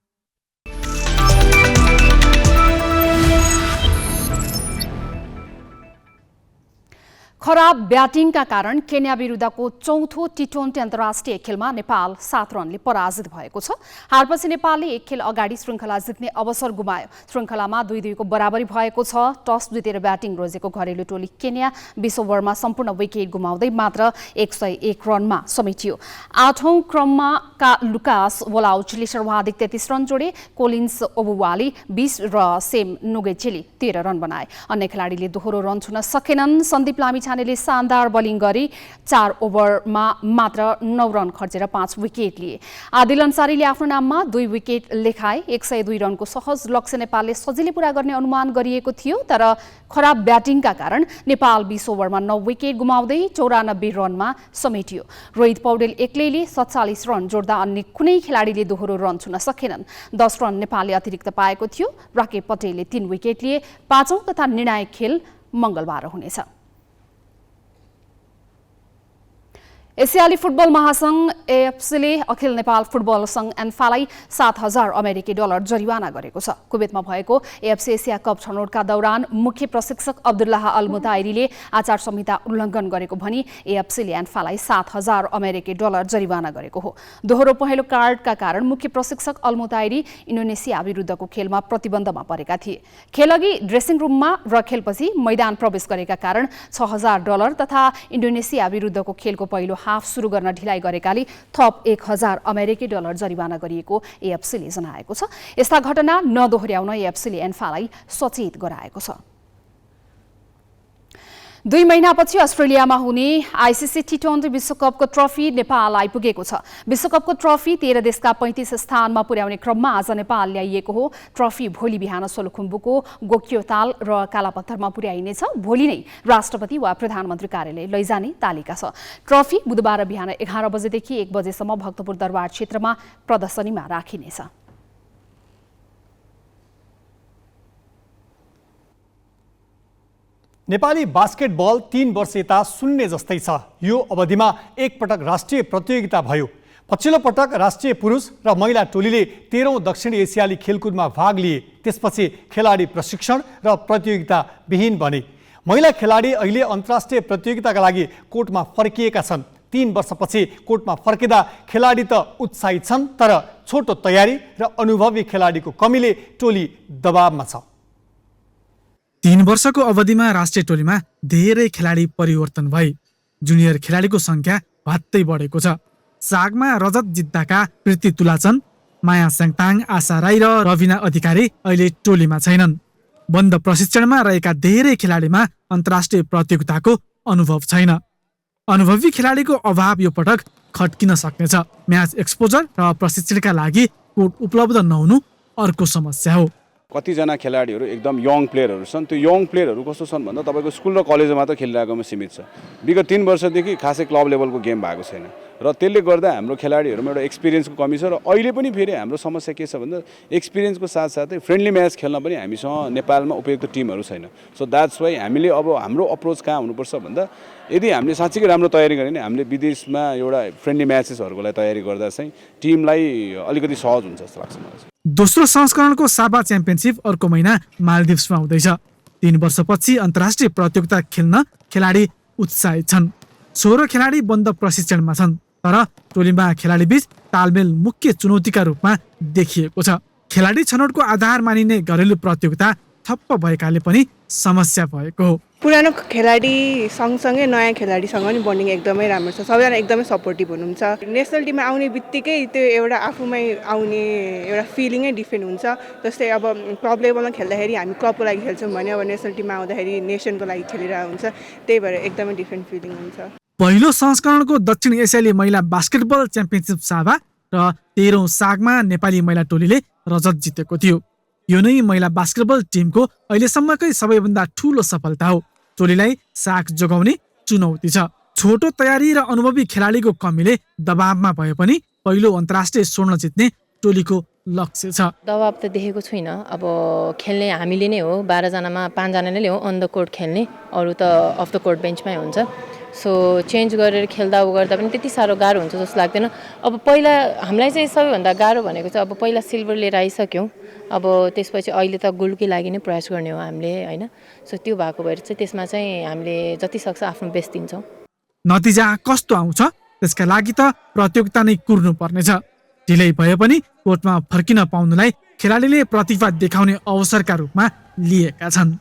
खराब ब्याटिङका कारण केन्या विरुद्धको चौथो टी20 अन्तर्राष्ट्रिय खेलमा नेपाल 7 रनले पराजित भएको छ। हारपछि नेपालले 1 खेल अगाडि श्रृङ्खला जित्ने अवसर गुमायो। श्रृङ्खलामा 2-2 को बराबरी भएको छ। टस जितेर ब्याटिङ रोजेको घरेलु टोली केन्या 20 ओभरमा सम्पूर्ण विकेट गुमाउँदै मात्र 101 रनमा समेटियो। 8औं क्रममा लुकास वलाउचले सर्वाधिक 33 रन जोडे। कोलिन्स ओबुवाली 20 र सेम नुगेचेले 13 रन बनाए। अन्य खेलाडीले दोहोरो रन छुन सकेनन्। सन्दीप लामिछानेले शानदार बलिङ गरी 4 ओभरमा मात्र 9 रन खर्चेर 5 विकेट लिए। आदिल अन्सारीले आफ्नो नाममा 2 विकेट लेखाए। 102 रनको सहज लक्ष्य नेपालले सजिलै पूरा गर्ने अनुमान गरिएको थियो, तर खराब ब्याटिङका कारण नेपाल 20 ओभरमा 9 विकेट गुमाउँदै 94 रनमा समेटियो। रोहित पौडेल एक्लैले 47 रन जोड्दा अन्य कुनै खेलाडीले दोहोरो रन छुन सकेनन्। 10 रन नेपालले अतिरिक्त पाएको थियो। राकेश पटेलले 3 विकेट लिए। 5औं तथा निर्णायक खेल मङ्गलबार हुनेछ। एसियाली फुटबल महासंघ एएफसीले अखिल नेपाल फुटबल संघ एन्फालाई 7,000 अमेरिकी डलर जरिवाना गरेको छ। कुवेतमा भएको एएफसी एसिया कप छनौटका दौरान मुख्य प्रशिक्षक अब्दुल्लाह अल मुताइरीले आचार संहिता उल्लङ्घन गरेको भनी एएफसीले एन्फालाई 7,000 अमेरिकी डलर जरिवाना गरेको हो। दोहोरो पहेँलो कार्डका कारण मुख्य प्रशिक्षक अल मुताइरी इन्डोनेसिया विरुद्धको खेलमा प्रतिबन्धमा परेका थिए। खेलअघि ड्रेसिङ रुममा र खेलपछि मैदान प्रवेश गरेका कारण 6,000 डलर तथा इन्डोनेसिया विरुद्धको खेलको पहिलो हाफ सुरु गर्न ढिलाइ गरेकाले थप 1,000 अमेरिकी डलर जरिवाना गरिएको एएफसीले जनाएको छ। यस्ता घटना नदोहोर्याउन एएफसीले एन्फालाई सचेत गराएको छ। 2 महिनापछि अस्ट्रेलियामा हुने आइसिसी टी20 विश्वकपको ट्रफी नेपाल आइपुगेको छ। विश्वकपको ट्रफी 13 देशका 35 स्थानमा पुर्याउने क्रममा आज नेपाल ल्याइएको हो। ट्रफी भोलि बिहान सोलुखुम्बुको गोक्योताल र कालापत्थरमा पुर्याइनेछ। भोलि नै राष्ट्रपति वा प्रधानमन्त्री कार्यालय लैजाने तालिका छ। ट्रफी बुधबार बिहान 11 बजेदेखि 1 बजेसम्म भक्तपुर दरबार क्षेत्रमा प्रदर्शनीमा राखिनेछ। नेपाली बास्केटबल 3 वर्ष यता शून्य जस्तै छ। यो अवधिमा एक पटक राष्ट्रिय प्रतियोगिता भयो। पछिल्लो पटक राष्ट्रिय पुरुष र महिला टोलीले 13औं दक्षिण एसियाली खेलकुदमा भाग लिए। त्यसपछि खेलाडी प्रशिक्षण र प्रतियोगिता विहीन बने। महिला खेलाडी अहिले अन्तर्राष्ट्रिय प्रतियोगिताका लागि कोर्टमा फर्किएका छन्। 3 वर्षपछि कोर्टमा फर्किँदा खेलाडी त उत्साहित छन्, तर छोटो तयारी र अनुभवी खेलाडीको कमीले टोली दबावमा छ। 3 वर्षको अवधिमा राष्ट्रिय टोलीमा धेरै खेलाडी परिवर्तन भए। जुनियर खेलाडीको संख्या भत्तै बढेको छ। सागमा रजत जित्दाका प्रीति तुलाचन, माया स्याङताङ, आशा राई र रविना अधिकारी अहिले टोलीमा छैनन्। बन्द प्रशिक्षणमा रहेका धेरै खेलाडीमा अन्तर्राष्ट्रिय प्रतियोगिताको अनुभव छैन। अनुभवी खेलाडीको अभाव यो पटक खट्किन सक्नेछ। म्याच एक्सपोजर र प्रशिक्षणका लागि कोर्ट उपलब्ध नहुनु अर्को समस्या हो। कतिजना खेलाडीहरू एकदम यङ प्लेयरहरू छन्। त्यो यङ प्लेयरहरू कस्तो छन् भन्दा तपाईँको स्कुल र कलेजमा मात्र खेलिरहेकोमा सीमित छ। विगत 3 वर्षदेखि खासै क्लब लेभलको गेम भएको छैन र त्यसले गर्दा हाम्रो खेलाडीहरूमा एउटा एक्सपिरियन्सको कमी छ। र अहिले पनि फेरि हाम्रो समस्या के छ भन्दा एक्सपिरियन्सको साथसाथै फ्रेन्डली म्याच खेल्न पनि हामीसँग नेपालमा उपयुक्त टिमहरू छैन। सो द्याट्स वाइ हामीले अब हाम्रो अप्रोच कहाँ हुनुपर्छ भन्दा यदि हामीले साँच्चीकै राम्रो तयारी गऱ्यो भने हामीले विदेशमा एउटा फ्रेन्डली म्याचेसहरूको लागि तयारी गर्दा चाहिँ टिमलाई अलिकति सहज हुन्छ जस्तो लाग्छ मलाई। दोस्रो संस्करणको साबा च्याम्पियनसिप अर्को महिना मालदिभ्समा हुँदैछ। 3 वर्षपछि अन्तर्राष्ट्रिय प्रतियोगिता खेल्न खेलाडी उत्साहित छन्। 16 खेलाडी बन्द प्रशिक्षणमा छन्, तर टोलीमा खेलाडी बीच तालमेल मुख्य चुनौतीका रूपमा देखिएको छ। खेलाडी छनौटको आधार मानिने घरेलु प्रतियोगिता ठप्प भएकाले पनि समस्या भएको हो। पुरानो खेलाडी सँगसँगै नयाँ खेलाडीसँग पनि बन्डिङ एकदमै राम्रो छ। सबैजना एकदमै सपोर्टिभ हुनुहुन्छ। नेसनल टिममा आउने बित्तिकै त्यो एउटा आफूमै आउने एउटा फिलिङै डिफ्रेन्ट हुन्छ। जस्तै अब क्लब लेभलमा खेल्दाखेरि हामी क्लबको लागि खेल्छौँ भने अब नेसनल टिममा आउँदाखेरि नेसनको लागि खेलिरहेको हुन्छ। त्यही भएर एकदमै डिफ्रेन्ट फिलिङ हुन्छ। पहिलो संस्करणको दक्षिण एसियाली महिला बास्केटबल च्याम्पियनसिप साबा र 13औं सागमा नेपाली महिला टोलीले रजत जितेको थियो। यो नै महिला बास्केटबल टिमको अहिलेसम्मकै सबैभन्दा ठूलो सफलता हो। टोलीलाई साग जोगाउने चुनौती छ। छोटो तयारी र अनुभवी खेलाडीको कमीले दबावमा भए पनि पहिलो अन्तर्राष्ट्रिय स्वर्ण जित्ने टोलीको लक्ष्य छ। दबाव त देखेको छुइनँ। अब खेल्ने हामीले नै हो, 12 जनामा 5 जनाले हो अन द कोर्ट खेल्ने, अरू त अफ द कोर्ट बेन्चमै हुन्छ। सो चेन्ज गरेर खेल्दा गर्दा पनि त्यति साह्रो गाह्रो हुन्छ जस्तो लाग्दैन। अब पहिला हामीलाई चाहिँ सबैभन्दा गाह्रो भनेको चाहिँ अब पहिला सिल्भर लिएर आइसक्यौँ, अब त्यसपछि अहिले त गोल्डकै लागि नै प्रयास गर्ने हो हामीले होइन। सो त्यो भएको भएर चाहिँ त्यसमा चाहिँ हामीले जति सक्छ आफ्नो बेस्ट दिन्छौँ। नतिजा कस्तो आउँछ त्यसका लागि त प्रतियोगिता नै कुर्नु पर्नेछ। ढिलै भए पनि कोर्टमा फर्किन पाउनुलाई खेलाडीले प्रतिभा देखाउने अवसरका रूपमा लिएका छन्।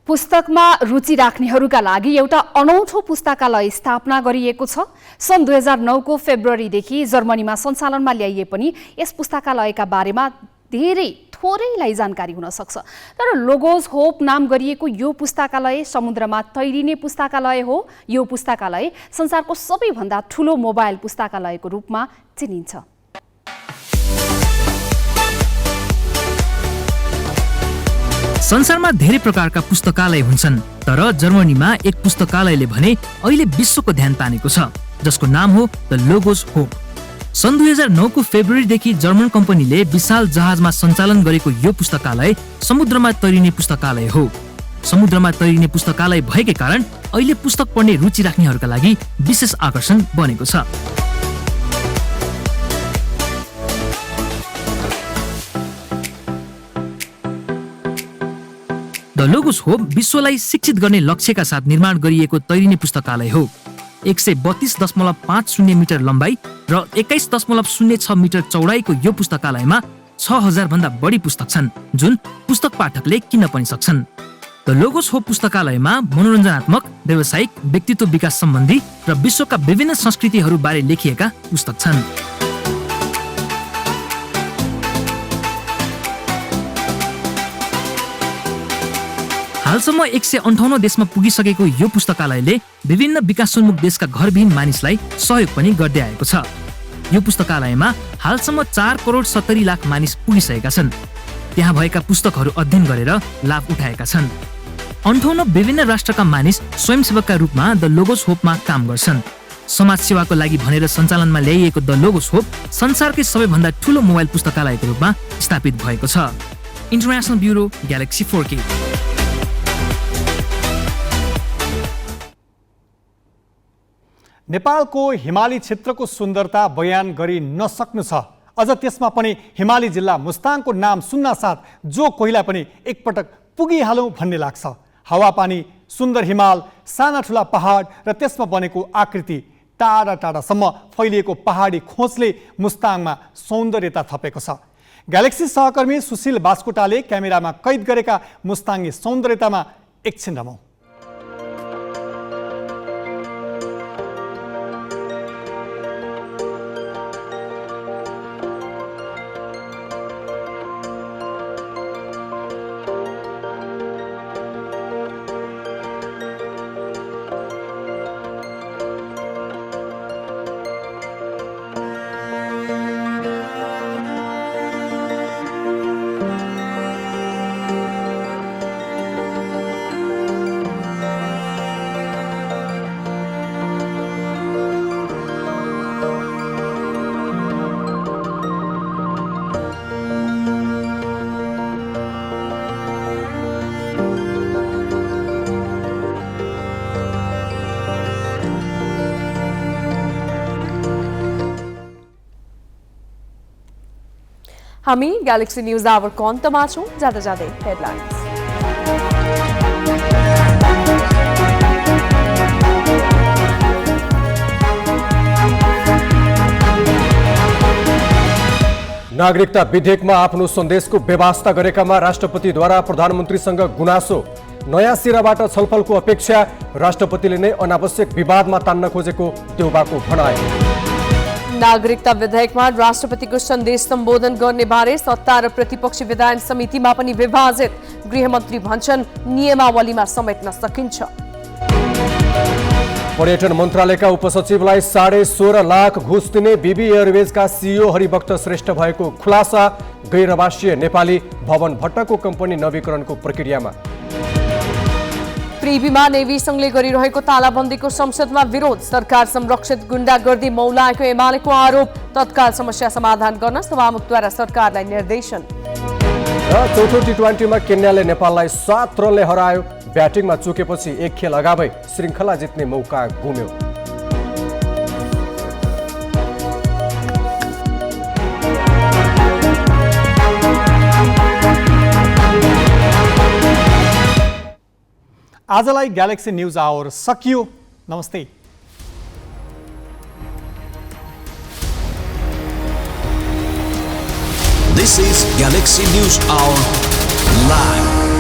पुस्तकमा रुचि राख्नेहरूका लागि एउटा अनौठो पुस्तकालय स्थापना गरिएको छ। सन् 2009 को फेब्रुअरीदेखि जर्मनीमा सञ्चालनमा ल्याइए पनि यस पुस्तकालयका बारेमा थोरैलाई जानकारी हुन सक्छ। तर लोगोज होप नाम गरिएको यो पुस्तकालय समुद्रमा तैरिने पुस्तकालय हो। यो पुस्तकालय संसारको सबैभन्दा ठूलो मोबाइल पुस्तकालयको रूपमा चिनिन्छ। संसारमा धेरै प्रकारका पुस्तकालय हुन्छन्, तर जर्मनीमा एक पुस्तकालयले भने अहिले विश्वको ध्यान तानेको छ, जसको नाम हो द लोगोज होप। सन् 2009 को फेब्रुअरीदेखि जर्मन कम्पनीले विशाल जहाजमा सञ्चालन गरेको यो पुस्तकालय समुद्रमा तैरिने पुस्तकालय हो। समुद्रमा तैरिने पुस्तकालय भएकै कारण अहिले पुस्तक पढ्ने रुचि राख्नेहरूका लागि विशेष आकर्षण बनेको छ। द लोगोज होप विश्वलाई शिक्षित गर्ने लक्ष्यका साथ निर्माण गरिएको तैरिने पुस्तकालय हो। 132.50 मिटर लम्बाइ र 21.06 मिटर चौडाइको यो पुस्तकालयमा 6000 भन्दा बढी पुस्तक छन्, जुन पुस्तक पाठकले किन्न पनि सक्छन्। द लोगोज होप पुस्तकालयमा मनोरञ्जनात्मक, व्यावसायिक, व्यक्तित्व विकास सम्बन्धी र विश्वका विभिन्न संस्कृतिहरू बारे लेखिएका पुस्तक छन्। हालसम्म 158 देशमा पुगिसकेको यो पुस्तकालयले विभिन्न विकासोन्मुख देशका घरविहीन मानिसलाई सहयोग पनि गर्दै आएको छ। यो पुस्तकालयमा हालसम्म 4 करोड 70 लाख मानिस पुगिसकेका छन्। त्यहाँ भएका पुस्तकहरू अध्ययन गरेर लाभ उठाएका छन्। 58 विभिन्न राष्ट्रका मानिस स्वयंसेवकका रूपमा द लोगोज होपमा काम गर्छन्। समाज सेवाको लागि भनेर सञ्चालनमा ल्याइएको द लोगोज होप संसारकै सबैभन्दा ठूलो मोबाइल पुस्तकालयको रूपमा स्थापित भएको छ। International bureau galaxy 4K। नेपालको हिमाली क्षेत्रको सुन्दरता बयान गरी नसक्नु छ। अझ त्यसमा पनि हिमाली जिल्ला मुस्ताङको नाम सुन्नासाथ जो कोहीलाई पनि एकपटक पुगिहालौँ भन्ने लाग्छ। हावापानी, सुन्दर हिमाल, साना ठुला पहाड र त्यसमा बनेको आकृति, टाढा टाढासम्म फैलिएको पहाडी खोजले मुस्ताङमा सौन्दर्यता थपेको छ। ग्यालेक्सी सहकर्मी सुशील बास्कोटाले क्यामेरामा कैद गरेका मुस्ताङी सौन्दर्यतामा एकछिन रमौँ। हामी ग्यालेक्सी न्युज आवरको अन्तमा छौँ। जाँदा जाँदै हेडलाइन्स। नागरिकता विधेयकमा आफ्नो सन्देशको व्यवस्था गरेकामा राष्ट्रपतिद्वारा प्रधानमन्त्रीसँग गुनासो। नयाँ सिराबाट छलफलको अपेक्षा, राष्ट्रपतिले नै अनावश्यक विवादमा तान्न खोजेको देउबाको भनाइ। नागरिकता विधेयकमा राष्ट्रपतिको सन्देश सम्बोधन गर्ने बारे सत्ता र प्रतिपक्षी विधायन समितिमा पनि विभाजित। गृहमन्त्री भन्छन् नियमावलीमा समेट्न सकिन्छ। पर्यटन मन्त्रालयका उपसचिवलाई 16.5 लाख घुस दिने बीबी एयरवेजका सिइओ हरिभक्त श्रेष्ठ भएको खुलासा। गैरवासीय नेपाली भवन भट्टको कम्पनी नवीकरणको प्रक्रियामा। प्रिबीमा नेभी सङ्घले गरिरहेको तालाबन्दीको संसदमा विरोध। सरकार संरक्षित गुण्डागर्दी मौलाएको एमालेको आरोप। तत्काल समस्या समाधान गर्न सभामुखद्वारा सरकारलाई निर्देशन। चौथो टी20मा केन्याले नेपाललाई 7 रनले हरायो। ब्याटिङमा चुकेपछि एक खेल अगावै श्रृङ्खला जित्ने मौका गुम्यो। आजलाई ग्यालेक्सी न्युज आवर सकियो। नमस्ते। This is Galaxy News Hour Live.